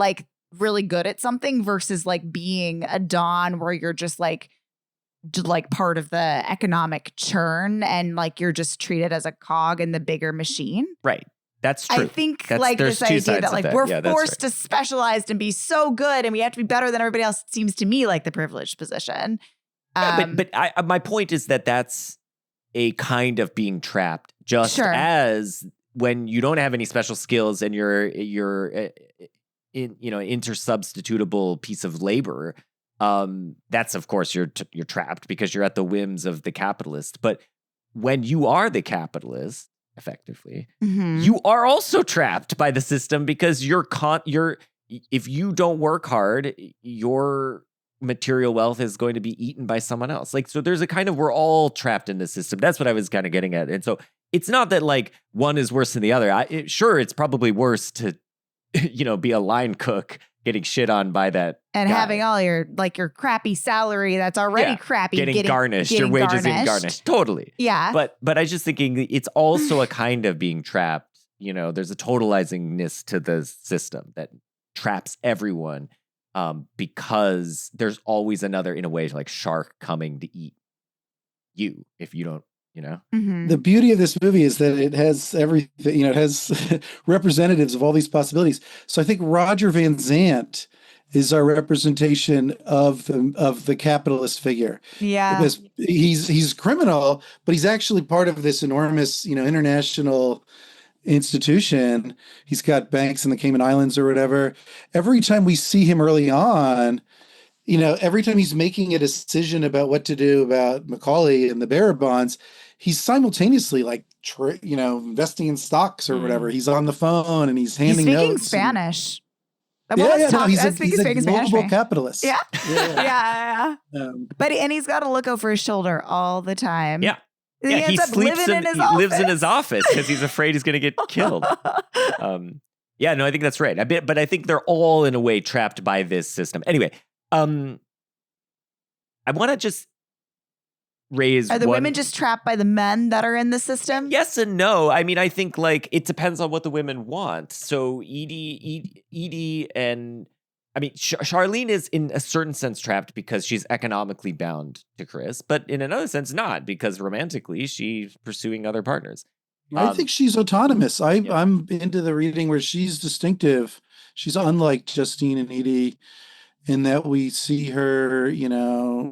really good at something versus being a Don, where you're just part of the economic churn and you're just treated as a cog in the bigger machine? Right. That's true. I think there's this idea that we're that's forced to specialize and be so good and we have to be better than everybody else seems to me like the privileged position. But my point is that that's a kind of being trapped, just as when you don't have any special skills and you're intersubstitutable piece of labor. That's of course you're trapped because you're at the whims of the capitalist. But when you are the capitalist, effectively, Mhm. you are also trapped by the system because if you don't work hard, your material wealth is going to be eaten by someone else. Like, so there's a kind of, we're all trapped in this system. That's what I was kind of getting at. And so it's not that like one is worse than the other. Sure, it's probably worse to, be a line cook getting shit on by that and guy. having all your crappy salary that's already crappy getting garnished, your wages getting garnished. Totally. Yeah. But I was just thinking it's also a kind of being trapped. There's a totalizingness to the system that traps everyone because there's always another, in a way, like shark coming to eat you if you don't, Mhm. The beauty of this movie is that it has everything, it has representatives of all these possibilities. So I think Roger Van Zant is our representation of the capitalist figure. Yeah. Because he's criminal, but he's actually part of this enormous, international institution. He's got banks in the Cayman Islands or whatever. Every time we see him early on, every time he's making a decision about what to do about Macaulay and the bearer bonds, he's simultaneously like, investing in stocks or whatever. He's on the phone and he's handing He's speaking notes. Spanish. He's a Spanish, global man. capitalist. Yeah. Yeah. But he's got to look over his shoulder all the time. Yeah. He ends up living in his office. Lives in his office because he's afraid he's going to get killed. I think that's right. But I think they're all in a way trapped by this system. Anyway, I want to just raise. Are the women just trapped by the men that are in the system? Yes and no. I mean, I think like it depends on what the women want. So Edie and Charlene is in a certain sense trapped because she's economically bound to Chris, but in another sense not, because romantically she's pursuing other partners. I think she's autonomous. I'm into the reading where she's distinctive. She's unlike Justine and Edie in that we see her,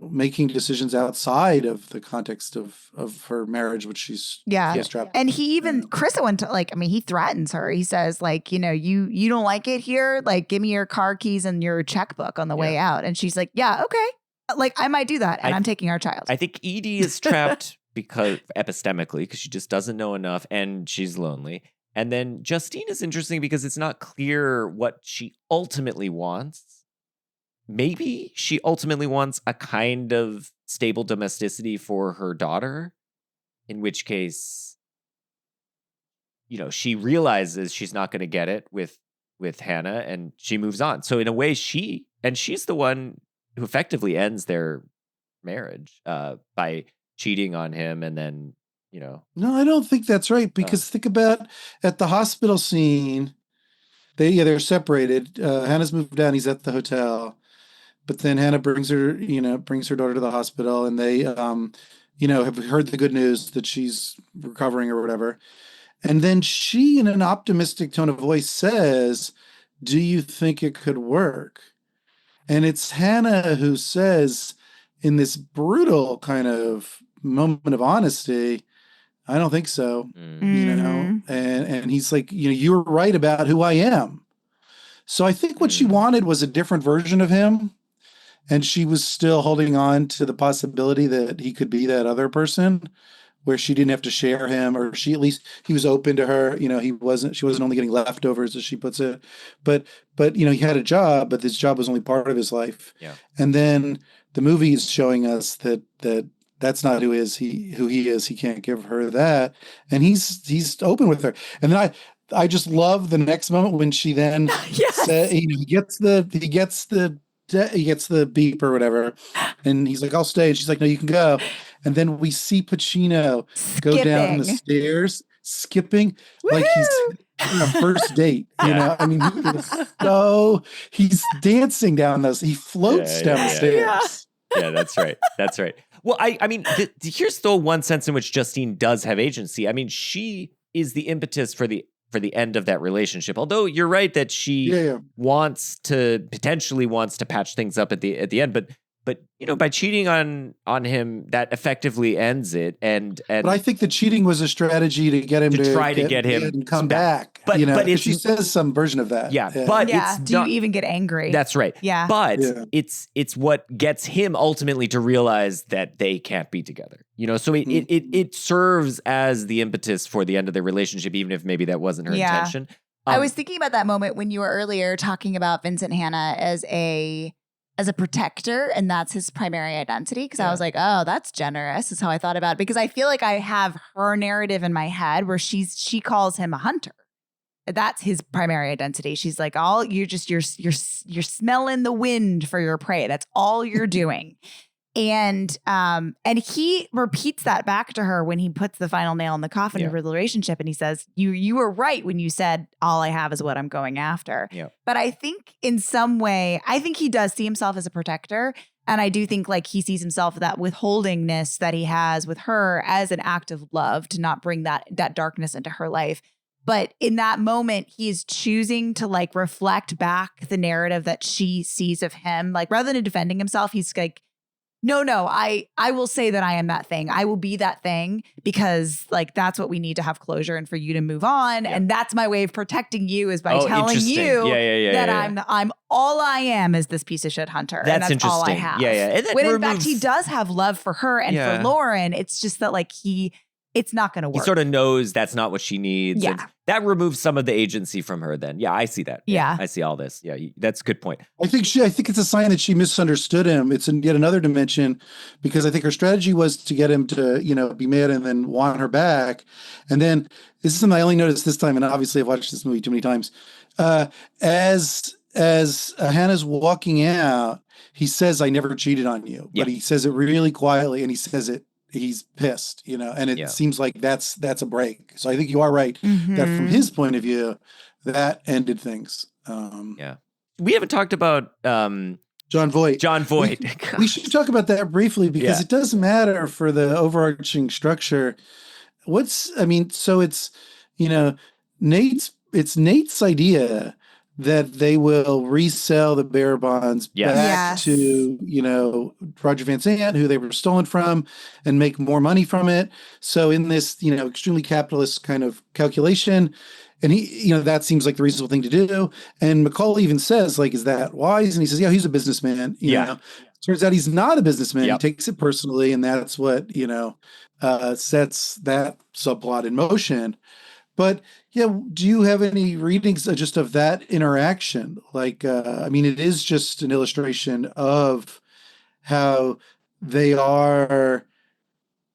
making decisions outside of the context of her marriage, which she's trapped. And he even, Chris went to he threatens her. He says you don't like it here? Like, give me your car keys and your checkbook on the way out. And she's like, yeah, okay. Like, I might do that. And I'm taking our child. I think Edie is trapped because epistemically she just doesn't know enough and she's lonely. And then Justine is interesting because it's not clear what she ultimately wants. Maybe she ultimately wants a kind of stable domesticity for her daughter, in which case, she realizes she's not going to get it with Hannah and she moves on. So in a way, she's the one who effectively ends their marriage by cheating on him and then, No, I don't think that's right, because think about at the hospital scene, they're separated. Hannah's moved down, he's at the hotel. But then Hannah brings her daughter to the hospital, and they, have heard the good news that she's recovering or whatever. And then she, in an optimistic tone of voice, says, "Do you think it could work?" And it's Hannah who says, in this brutal kind of moment of honesty, "I don't think so." And he's like, "You were right about who I am." So I think what she wanted was a different version of him. And she was still holding on to the possibility that he could be that other person, where she didn't have to share him, or he was open to her. She wasn't only getting leftovers, as she puts it, but he had a job, but this job was only part of his life. Yeah. And then the movie is showing us that that's not who he is. He can't give her that. And he's open with her. And then I just love the next moment when she then said, he gets the beep or whatever, and he's like, "I'll stay," and she's like, "No, you can go." And then we see Pacino go down the stairs, skipping. Like he's on a first date. He's dancing down those. He floats down the stairs. Yeah, that's right. That's right. Well, here's still one sense in which Justine does have agency. I mean, she is the impetus for the end of that relationship. Although you're right that she potentially wants to patch things up at the end, but But by cheating on him, that effectively ends it. And But I think the cheating was a strategy to get him to try to get him and come back. But she says some version of that. Yeah, but yeah. it's Do you even get angry? That's right. Yeah. But it's what gets him ultimately to realize that they can't be together. So it serves as the impetus for the end of their relationship, even if maybe that wasn't her intention. I was thinking about that moment when you were earlier talking about Vincent Hanna as a protector, and that's his primary identity. Because I was like, oh, that's generous, is how I thought about it. Because I feel like I have her narrative in my head where she calls him a hunter. That's his primary identity. She's like, you're smelling the wind for your prey. That's all you're doing. And he repeats that back to her when he puts the final nail in the coffin of the relationship. And he says, you were right when you said all I have is what I'm going after. Yeah. But I think in some way, I think he does see himself as a protector. And I do think like he sees himself, that withholdingness that he has with her, as an act of love to not bring that darkness into her life. But in that moment, he's choosing to like reflect back the narrative that she sees of him. Like rather than defending himself, he's like, no, I will say that I am that thing. I will be that thing because like that's what we need to have closure and for you to move on. And that's my way of protecting you, is by telling you that I'm all I am is this piece of shit hunter. That's and that's all I interesting. have. Yeah. And when in fact he does have love for her and for Lauren. It's just that like it's not going to work. He sort of knows that's not what she needs. Yeah. And that removes some of the agency from her then. Yeah, I see that. Yeah. I see all this. Yeah, that's a good point. I think it's a sign that she misunderstood him. It's in yet another dimension, because I think her strategy was to get him to, be mad and then want her back. And then this is something I only noticed this time, and obviously I've watched this movie too many times. As Hannah's walking out, he says, "I never cheated on you," but he says it really quietly, and he says it. He's pissed, and it seems like that's a break. So I think you are right that from his point of view, that ended things. We haven't talked about John Voight. John Voight. We should talk about that briefly, because it does matter for the overarching structure. So it's Nate's idea that they will resell the bearer bonds back to, Roger Van Zant, who they were stolen from, and make more money from it. So in this, extremely capitalist kind of calculation, and he, that seems like the reasonable thing to do. And McCauley even says, like, is that wise? And he says, yeah, he's a businessman. You know. Turns out he's not a businessman. He takes it personally, and that's what, sets that subplot in motion. But do you have any readings just of that interaction? Like, it is just an illustration of how they are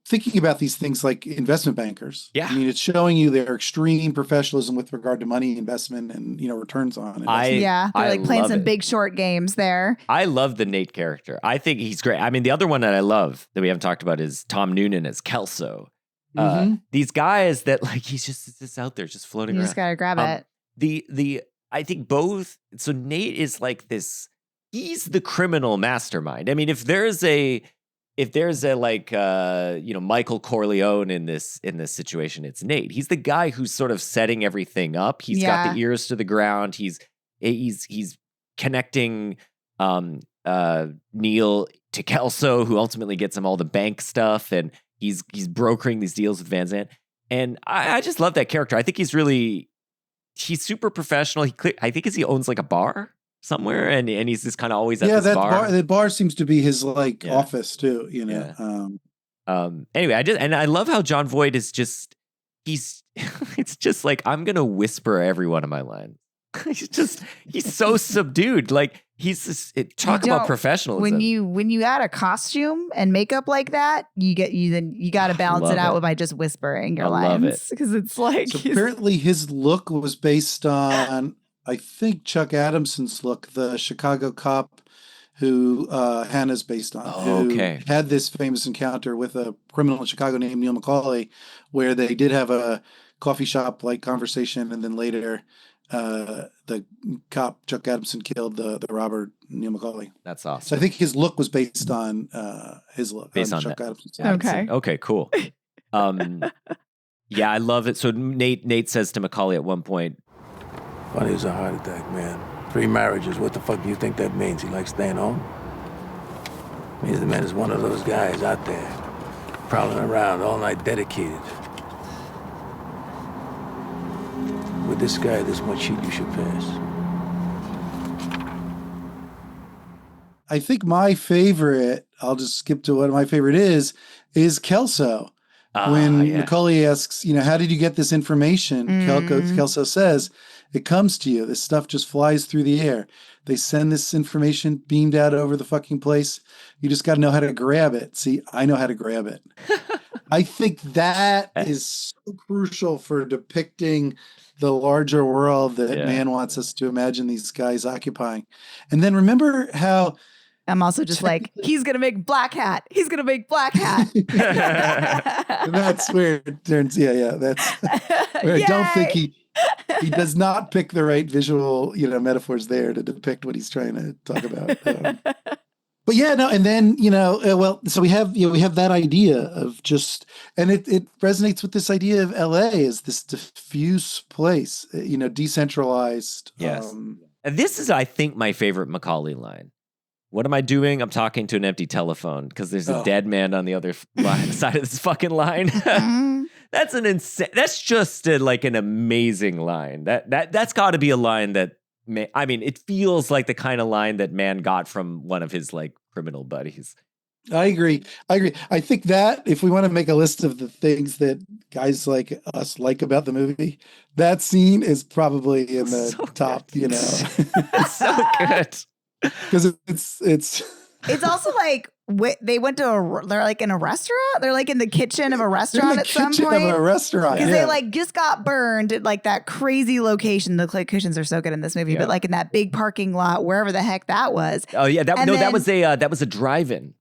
thinking about these things like investment bankers. Yeah. It's showing you their extreme professionalism with regard to money investment and, returns on it. They're like playing some Big Short games there. I love the Nate character. I think he's great. The other one that I love that we haven't talked about is Tom Noonan as Kelso. These guys that like he's just out there just floating around. You just gotta grab it. I think both. So Nate is like this. He's the criminal mastermind. If there's a Michael Corleone in this situation, it's Nate. He's the guy who's sort of setting everything up. He's got the ears to the ground. He's connecting Neil to Kelso, who ultimately gets him all the bank stuff, and he's brokering these deals with Van Zant. And I just love that character. I think he's super professional. I think he owns like a bar somewhere, and he's just kind of always at this bar. The bar seems to be his office too, Anyway, I love how John Voight is it's just like, I'm gonna whisper every one of my lines. he's so subdued. Like talk about professionalism. When you add a costume and makeup like that, you got to balance it out by just whispering your lines, because it's like apparently his look was based on I think Chuck Adamson's look, the Chicago cop who Hannah's based on, who had this famous encounter with a criminal in Chicago named Neil McCauley, where they did have a coffee shop like conversation, and then later the cop Chuck Adamson killed the robber Neil McCauley. That's awesome. So I think his look was based on his look, based on Chuck Adamson's. Okay, cool. Yeah, I love it. So Nate says to McCauley at one point, "Funny as a heart attack, man. 3 marriages. What the fuck do you think that means? He likes staying home?" Means the man is one of those guys out there, prowling around all night dedicated. With this guy, this much heat you should pass. I think my favorite, I'll just skip to what my favorite is Kelso. When Macaulay asks, how did you get this information? Kelso says, it comes to you. This stuff just flies through the air. They send this information beamed out over the fucking place. You just got to know how to grab it. See, I know how to grab it. I think that is so crucial for depicting the larger world that man wants us to imagine these guys occupying. And then remember how I'm also just like, he's going to make Black Hat. He's going to make Black Hat. That's where it turns. Yeah. That's where I don't think he does not pick the right visual, metaphors there to depict what he's trying to talk about. But yeah, no. And then, so we have that idea of just, and it resonates with this idea of LA as this diffuse place, decentralized. Yes. And this is, I think, my favorite Macaulay line. What am I doing? I'm talking to an empty telephone because there's a dead man on the other side of this fucking line. That's an insane. That's just an amazing line. That's got to be a line that it feels like the kind of line that man got from one of his criminal buddies. I agree. I think that if we want to make a list of the things that guys like us like about the movie, that scene is probably in the top. Good. It's so good. Because it's also they went to they're in a restaurant. They're in the kitchen of a restaurant at some point. Of a restaurant because they just got burned at that crazy location. The cushions are so good in this movie, but in that big parking lot, wherever the heck that was. Oh yeah, that was a drive-in.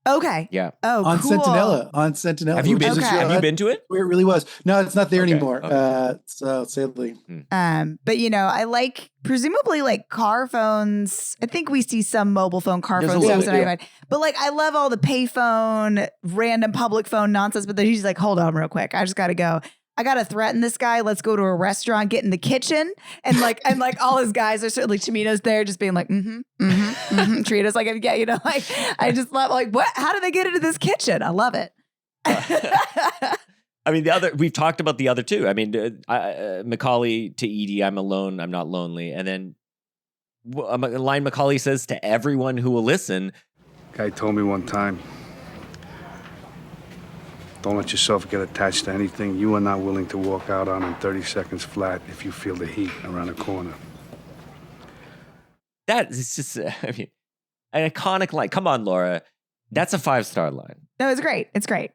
Okay. Yeah. Oh, on cool. Centinela. Have you been? Okay. Have you been to it? Where it really was. No, it's not there anymore. Okay. So sadly. But I like presumably car phones. I think we see some mobile phone car phones. But I love all the payphone, random public phone nonsense. But then he's like, hold on real quick. I just got to go. I got to threaten this guy. Let's go to a restaurant, get in the kitchen. And all his guys are certainly Chimino's there just being treat us I just love what, how did they get into this kitchen? I love it. We've talked about the other two. Macaulay to Edie, I'm alone, I'm not lonely. And then a line Macaulay says to everyone who will listen. Guy told me one time, don't let yourself get attached to anything you are not willing to walk out on in 30 seconds flat if you feel the heat around the corner. That is just, an iconic line. Come on, Laura. That's a 5-star line. No, it's great. It's great.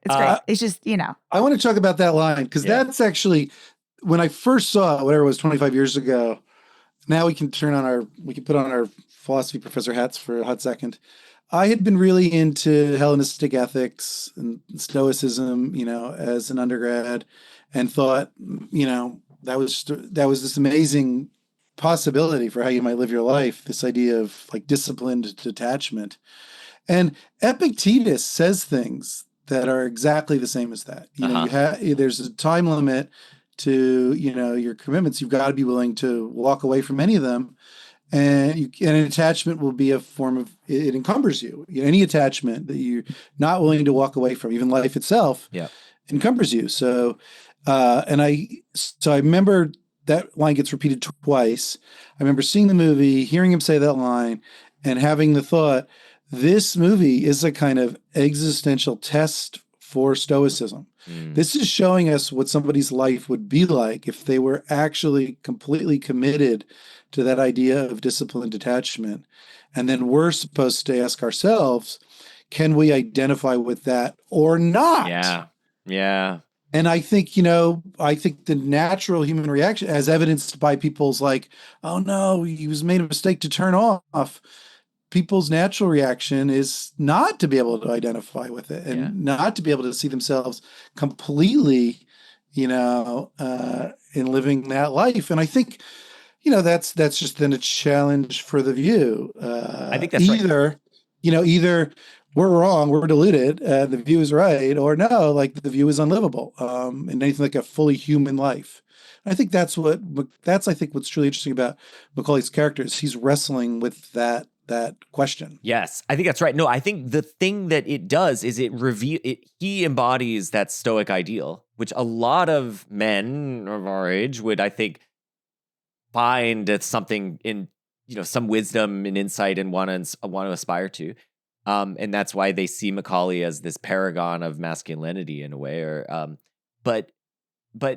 It's just, I want to talk about that line because that's actually, when I first saw it, whatever it was, 25 years ago, now we can put on our philosophy professor hats for a hot second. I had been really into Hellenistic ethics and stoicism, as an undergrad, and thought, that was this amazing possibility for how you might live your life. This idea of disciplined detachment, and Epictetus says things that are exactly the same as that. There's a time limit to your commitments. You've got to be willing to walk away from any of them. And an attachment will be a form of, it encumbers you. Any attachment that you're not willing to walk away from, even life itself, encumbers you. So, I remember that line gets repeated twice. I remember seeing the movie, hearing him say that line, and having the thought, this movie is a kind of existential test for Stoicism. This is showing us what somebody's life would be like if they were actually completely committed to that idea of disciplined detachment. And then we're supposed to ask ourselves, can we identify with that or not? Yeah. And I think the natural human reaction, as evidenced by people's oh no, he was made a mistake to turn off. People's natural reaction is not to be able to identify with it and not to be able to see themselves completely, in living that life. And I think, that's just then a challenge for the view. I think that's either we're wrong, we're deluded, the view is right, or no, the view is unlivable, and anything like a fully human life. And I think that's what's truly interesting about Macaulay's character is he's wrestling with that that question. Yes, I think that's right. No, I think the thing that it does is he embodies that Stoic ideal, which a lot of men of our age would, I think, find it's something in, some wisdom and insight and want to aspire to. And that's why they see Macaulay as this paragon of masculinity in a way. But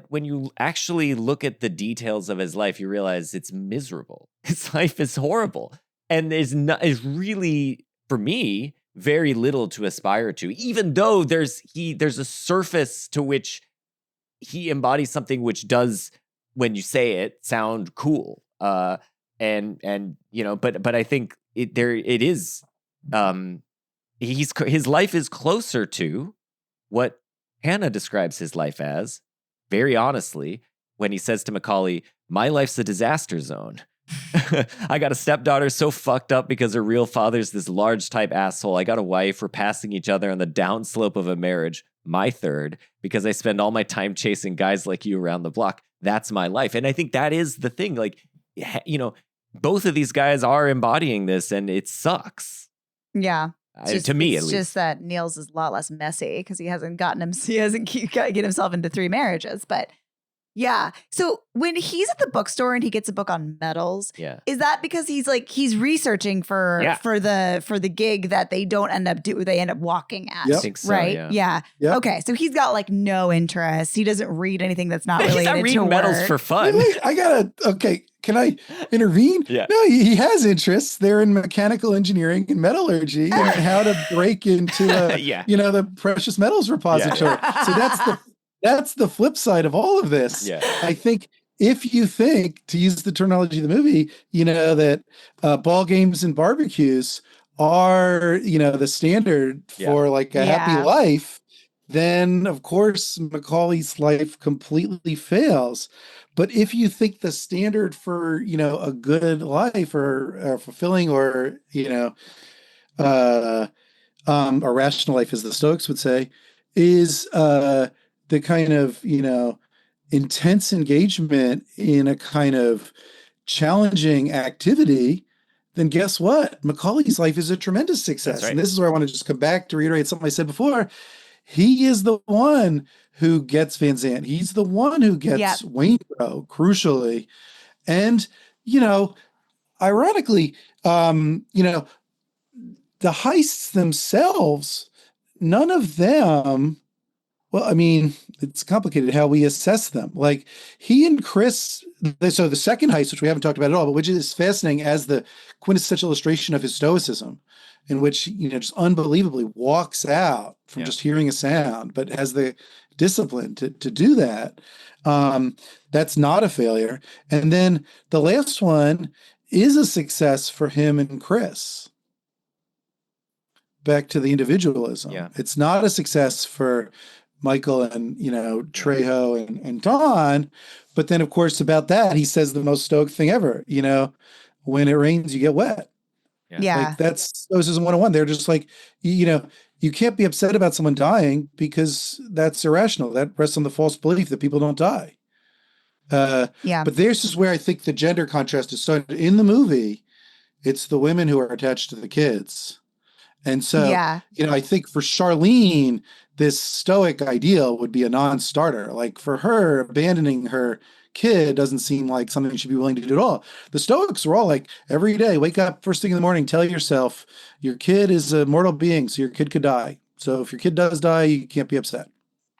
when you actually look at the details of his life, you realize it's miserable. His life is horrible. And is really, for me, very little to aspire to, even though there's a surface to which he embodies something which does, when you say it, sound cool. But I think it is, his life is closer to what Hannah describes his life as, very honestly, when he says to Macaulay, "My life's a disaster zone. I got a stepdaughter so fucked up because her real father's this large type asshole. I got a wife. We're passing each other on the downslope of a marriage. My third, because I spend all my time chasing guys like you around the block. That's my life." And I think that is the thing. Like, both of these guys are embodying this, and it sucks. Yeah. To me, at least. It's just that Niels is a lot less messy because he hasn't get himself into 3 marriages. But yeah. So when he's at the bookstore and he gets a book on metals, is that because he's researching for the gig that they don't end up they end up walking at? Yep. I think so, right? Yeah. Yep. Okay. So he's got no interest. He doesn't read anything that's not related He's not to reading metals work. for fun. Okay, can I intervene? Yeah. No, he has interests. They're in mechanical engineering and metallurgy and how to break into the precious metals repository. So that's the flip side of all of this. Yeah. I think if you think, to use the terminology of the movie, that ball games and barbecues are, the standard for a happy life, then of course Macaulay's life completely fails. But if you think the standard for, a good life or fulfilling or, a rational life, as the Stoics would say, is the kind of, intense engagement in a kind of challenging activity, then guess what? Macaulay's life is a tremendous success. Right. And this is where I want to just come back to reiterate something I said before. He is the one who gets Van Zandt. He's the one who gets Waingro, crucially. And, ironically, the heists themselves, none of them, well, I mean, it's complicated how we assess them. Like he and Chris, so the second heist, which we haven't talked about at all, but which is fascinating as the quintessential illustration of his stoicism, in which, just unbelievably walks out from just hearing a sound, but has the discipline to do that. That's not a failure. And then the last one is a success for him and Chris. Back to the individualism. Yeah. It's not a success for Michael and, Trejo and Don. But then, of course, about that, he says the most Stoic thing ever, when it rains, you get wet. Yeah. Like that's Stoicism 101. They're just like, you can't be upset about someone dying because that's irrational. That rests on the false belief that people don't die. But this is where I think the gender contrast is started. In the movie, it's the women who are attached to the kids. And so, I think for Charlene, this Stoic ideal would be a non-starter. Like for her, abandoning her kid doesn't seem like something she'd be willing to do at all. The Stoics are all like, every day, wake up first thing in the morning, tell yourself your kid is a mortal being, so your kid could die. So if your kid does die, you can't be upset.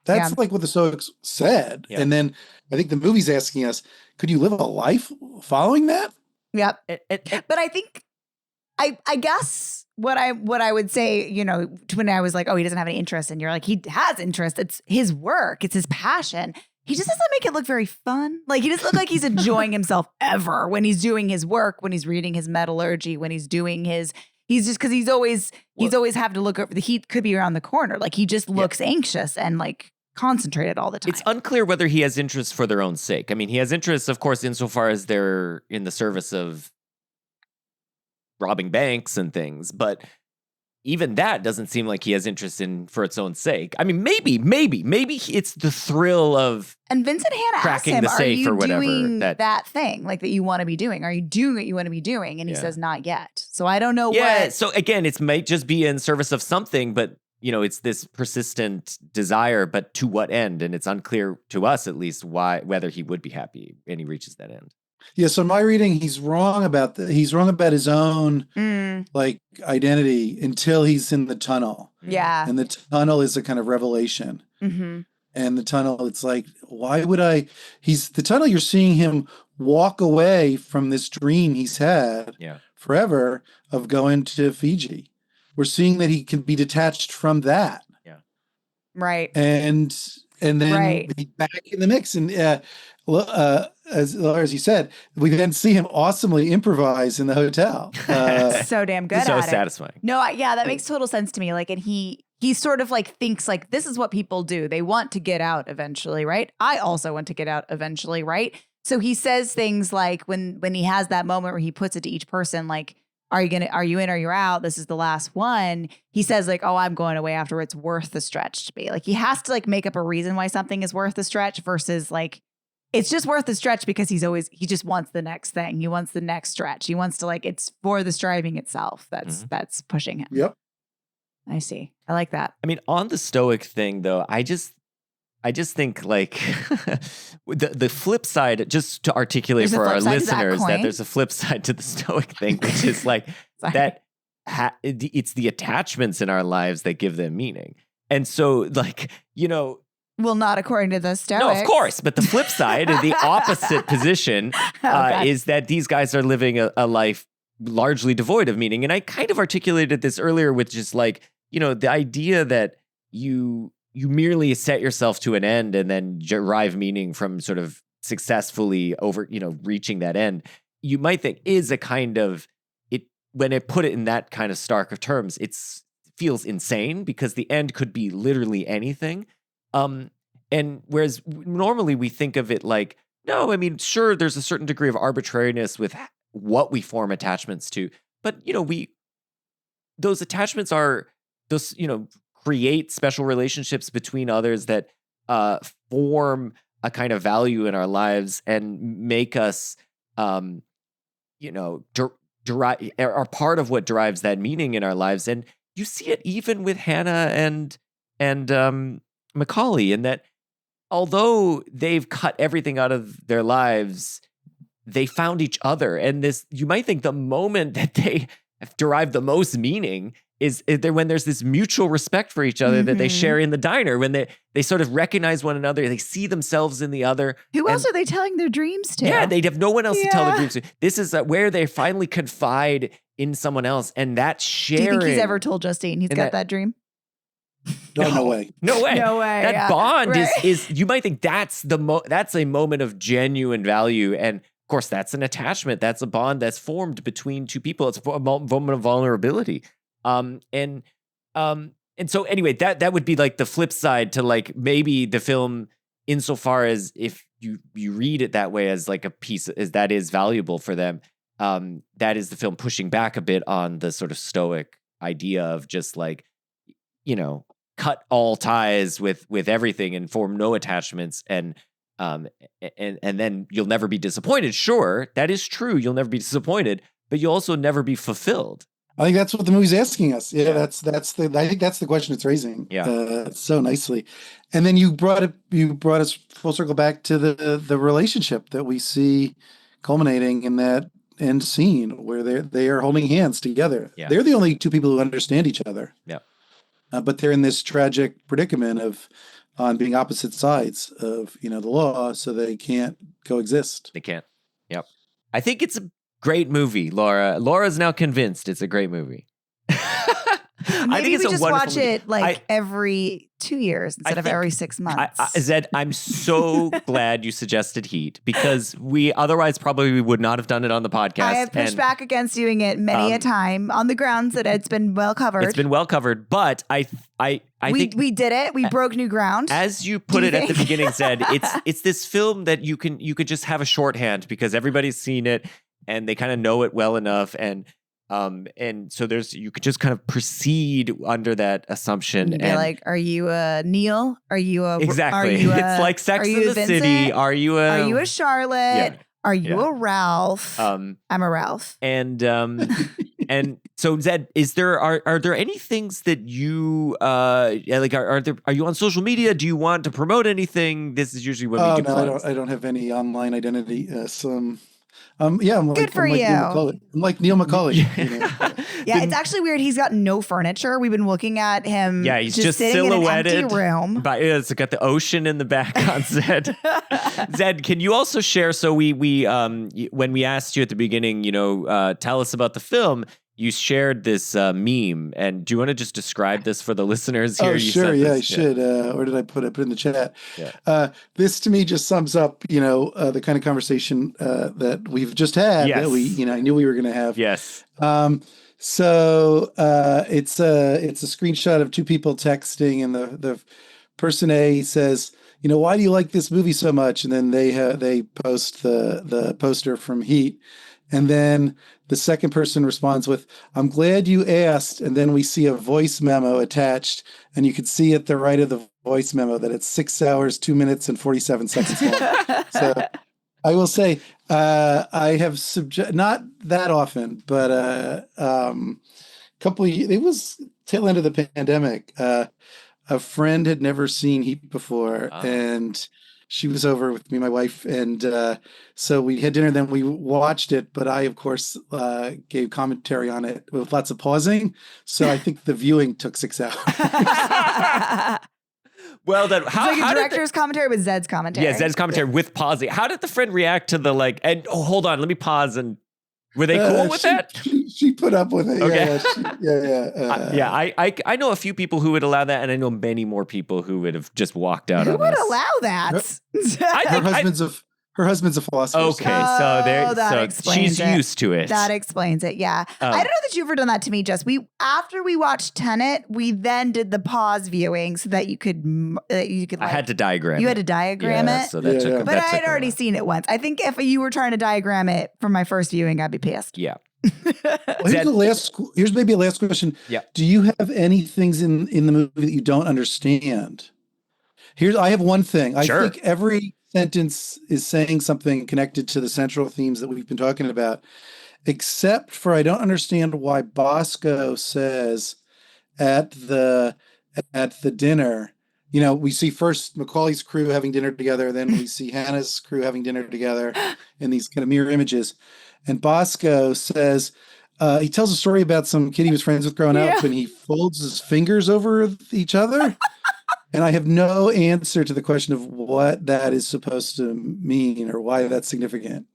That's like what the Stoics said. Yeah. And then I think the movie's asking us, could you live a life following that? Yep. But I think, I guess what I would say, when I was like, oh, he doesn't have any interest, and you're like, he has interest. It's his work. It's his passion. He just doesn't make it look very fun. Like he doesn't look like he's enjoying himself ever when he's doing his work, when he's reading his metallurgy, when he's doing he's just, because he's always having to look over, the heat could be around the corner. Like he just looks anxious and like concentrated all the time. It's unclear whether he has interests for their own sake. I mean, he has interests, of course, insofar as they're in the service of robbing banks and things, but even that doesn't seem like he has interest in for its own sake. I mean, maybe it's the thrill of And Vincent Hanna asked cracking him, the are safe you or whatever. doing That that thing like that you want to be doing? Are you doing what you want to be doing? And he Yeah. says, not yet. So I don't know yeah. what. So again, it might just be in service of something, but it's this persistent desire, but to what end? And it's unclear to us, at least, whether he would be happy and he reaches that end. Yeah, so in my reading, he's wrong about he's wrong about his own like identity until he's in the tunnel. Yeah. And the tunnel is a kind of revelation. Mm-hmm. And the tunnel, it's like, why would I? The tunnel, you're seeing him walk away from this dream he's had forever of going to Fiji. We're seeing that he can be detached from that. Yeah. Right. And then he's back in the mix. And as Laura, as you said, we then see him awesomely improvise in the hotel. So damn good so at it. satisfying. No, that makes total sense to me. Like, and he sort of like thinks like this is what people do. They want to get out eventually, right? I also want to get out eventually, right? So he says things like when he has that moment where he puts it to each person, like, are you in or you're out? This is the last one. He says like, oh, I'm going away after it's worth the stretch to be. Like, he has to like make up a reason why something is worth the stretch versus like, it's just worth the stretch because he just wants the next thing. He wants the next stretch. He wants to like, it's for the striving itself. That's pushing him. Yep. I see. I like that. I mean, on the Stoic thing though, I just think like the flip side, just to articulate for our listeners that there's a flip side to the Stoic thing, which is like that it's the attachments in our lives that give them meaning. And so like, well, not according to the Stoics. No, of course. But the flip side, the opposite position is that these guys are living a life largely devoid of meaning. And I kind of articulated this earlier with just like, the idea that you merely set yourself to an end and then derive meaning from sort of successfully reaching that end, you might think is a kind of it. When I put it in that kind of stark of terms, it feels insane because the end could be literally anything. And whereas normally we think of it like, no, I mean, sure, there's a certain degree of arbitrariness with what we form attachments to, but those attachments create special relationships between others that form a kind of value in our lives and make us, derive are part of what drives that meaning in our lives. And you see it even with Hannah and Macaulay, in that although they've cut everything out of their lives, they found each other. And you might think the moment that they have derived the most meaning is when there's this mutual respect for each other that they share in the diner, when they sort of recognize one another, they see themselves in the other. Who else are they telling their dreams to? Yeah, they have no one else to tell their dreams to. This is where they finally confide in someone else, and that sharing. Do you think he's ever told Justine he's got that dream? No way. No way. No way. That bond right. is you might think that's that's a moment of genuine value. And of course, that's an attachment. That's a bond that's formed between two people. It's a moment of vulnerability. And so anyway, that would be like the flip side to like maybe the film, insofar as if you read it that way as like a piece as that is valuable for them. That is the film pushing back a bit on the sort of Stoic idea of just like, cut all ties with everything and form no attachments, and then you'll never be disappointed. Sure, that is true. You'll never be disappointed, but you'll also never be fulfilled. I think that's what the movie's asking us. Yeah, I think that's the question it's raising. Yeah, so nicely. And then you brought us full circle back to the relationship that we see culminating in that end scene where they are holding hands together. Yeah. They're the only two people who understand each other. Yeah. But they're in this tragic predicament on being opposite sides of the law, so they can't coexist. They can't. Yep. I think it's a great movie, Laura. Laura's now convinced it's a great movie. Maybe I think it's we a just wonderful watch movie. it like every 2 years instead of every 6 months. Zed, I'm so glad you suggested Heat, because we otherwise probably would not have done it on the podcast. I have pushed back against doing it many a time on the grounds that it's been well covered. It's been well covered, but I think we did it. We broke new ground. As you put it at the beginning, Zed, it's this film that you could just have a shorthand because everybody's seen it and they kind of know it well enough, and And so you could just kind of proceed under that assumption. You'd be and like, are you a Neil? Are you a exactly? Are you It's like Sex in the City. Are you a Charlotte? Yeah. Are you Yeah. a Ralph? I'm a Ralph. And so Zed, are there any things that you like? Are you on social media? Do you want to promote anything? This is usually when we get plugs. I don't have any online identity. I'm like, Good for I'm like you. Neil McCauley. I'm like Neil McCauley. You know? Yeah, it's actually weird. He's got no furniture. We've been looking at him. Yeah, he's just sitting silhouetted. in an empty room. But it's got the ocean in the back on Zed. Zed, can you also share? So we when we asked you at the beginning, tell us about the film. You shared this meme, and do you want to just describe this for the listeners here? Oh, sure. Yeah, I should. Where did I put it? Put it in the chat. Yeah. This to me just sums up, the kind of conversation that we've just had. Yes. That we, I knew we were going to have. Yes. So it's a screenshot of two people texting, and the person A says, why do you like this movie so much? And then they post the poster from Heat. And then the second person responds with, I'm glad you asked. And then we see a voice memo attached, and you can see at the right of the voice memo that it's 6 hours, 2 minutes, and 47 seconds long. So I will say, I have not that often, but it was tail end of the pandemic. A friend had never seen Heat before, and she was over with me and my wife, and so we had dinner, then we watched it, but I, of course, gave commentary on it with lots of pausing, so I think the viewing took 6 hours. Well, then It's like a director's commentary with Zed's commentary. Yeah, Zed's commentary with pausing. How did the friend react to the hold on, let me pause, and were they cool with that? She put up with it. Okay. Yeah. I know a few people who would allow that, and I know many more people who would have just walked out Who on would this. allow that? Her husband's a philosopher. Okay, that so she's used to it. That explains it. Yeah, I don't know that you've ever done that to me, Jess. After we watched Tenet, we then did the pause viewing so that you could I had to diagram. You had to diagram it. So that took. But I had already seen it once. I think if you were trying to diagram it for my first viewing, I'd be pissed. Yeah. Well, here's maybe a last question. Yeah. Do you have any things in the movie that you don't understand? I have one thing. I think every sentence is saying something connected to the central themes that we've been talking about, except for I don't understand why Bosco says at the dinner, we see first Macaulay's crew having dinner together, then we see Hannah's crew having dinner together in these kind of mirror images. And Bosco says, he tells a story about some kid he was friends with growing up, and he folds his fingers over each other. And I have no answer to the question of what that is supposed to mean or why that's significant.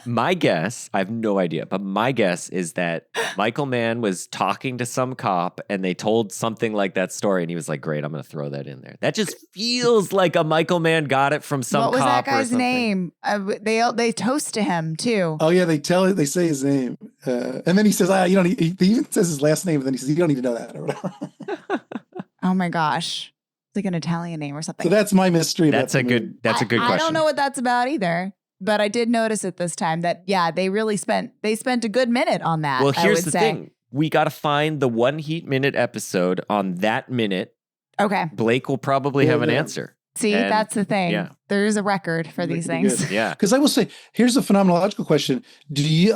My guess, I have no idea, but my guess is that Michael Mann was talking to some cop and they told something like that story, and he was like, great, I'm going to throw that in there. That just feels like a Michael Mann got it from some cop. What was that guy's or something. name? They toast to him too. Oh yeah, they say his name. And then he says, he even says his last name, and then he says, you don't need to know that or whatever. Oh my gosh. It's like an Italian name or something. So that's my mystery. That's a good question. I don't know what that's about either. But I did notice it this time that, they really spent a good minute on that. Well, here's the thing. We got to find the one Heat Minute episode on that minute. Okay. Blake will probably have an answer. See, that's the thing. Yeah. There's a record for these things. Yeah. Because I will say, here's a phenomenological question.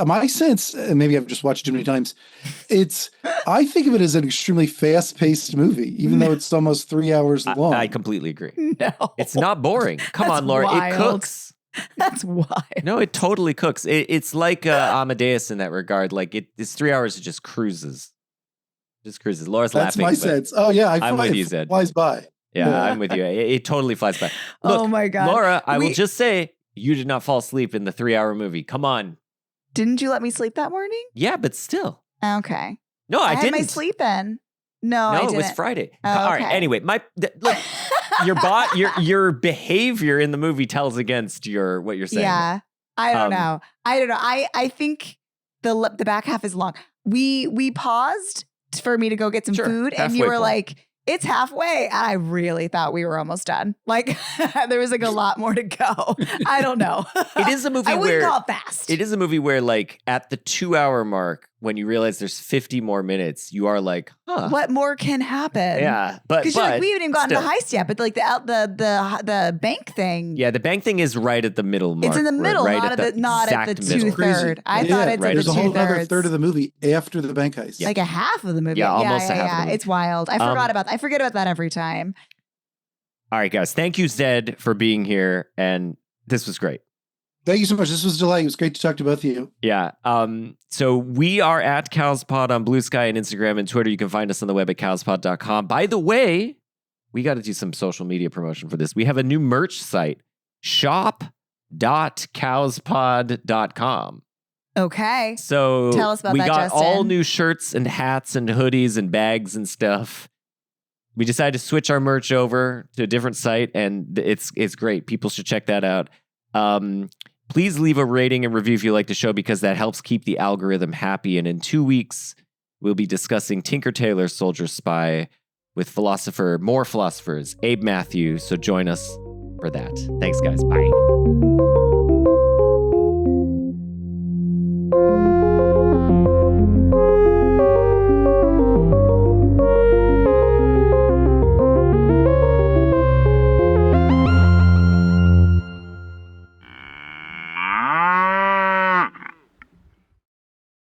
My sense, and maybe I've just watched it too many times, I think of it as an extremely fast-paced movie, even though it's almost 3 hours long. I completely agree. No. It's not boring. Come on, Laura. Wild. It cooks. That's wild. No, it totally cooks. It's like Amadeus in that regard. Like it's 3 hours. It just cruises. Laura's That's laughing. my sense. Oh yeah, I'm with you, Zed. Flies by. Yeah, I'm with you. It totally flies by. Look, oh my God. Laura, I will just say you did not fall asleep in the 3 hour movie. Come on. Didn't you let me sleep that morning? Yeah, but still. Okay. No, I had didn't. my sleep in. No, I it didn't. was Friday. Oh, All right. okay. Anyway, your behavior in the movie tells against what you're saying. Yeah. I don't know. I think the back half is long. We paused for me to go get some food, and you were point. like, it's halfway. I really thought we were almost done. Like there was like a lot more to go. I don't know. It is a movie I wouldn't where call it fast. It is a movie where, like, at the 2 hour mark, when you realize there's 50 more minutes, you are like, huh. What more can happen? Yeah, but Because like, we haven't even gotten to the still. heist yet, but like the bank thing. Yeah, the bank thing is right at the middle mark. It's in the middle, right not at the exact middle. 2/3. I Yeah, thought it's right at There's the a whole other 2/3. third of the movie after the bank heist. Like a half of the movie. Yeah, almost a half of the movie. It's wild. I forget about that every time. All right, guys. Thank you, Zed, for being here. And this was great. Thank you so much. This was a delight. It was great to talk to both of you. Yeah. So we are at CowsPod on Blue Sky and Instagram and Twitter. You can find us on the web at cowspod.com. By the way, we got to do some social media promotion for this. We have a new merch site, shop.cowspod.com. Okay. So tell us about we that, got Justin. all new shirts and hats and hoodies and bags and stuff. We decided to switch our merch over to a different site, and it's great. People should check that out. Please leave a rating and review if you like the show, because that helps keep the algorithm happy. And in 2 weeks, we'll be discussing Tinker Tailor Soldier Spy with more philosophers, Abe Matthew. So join us for that. Thanks, guys. Bye.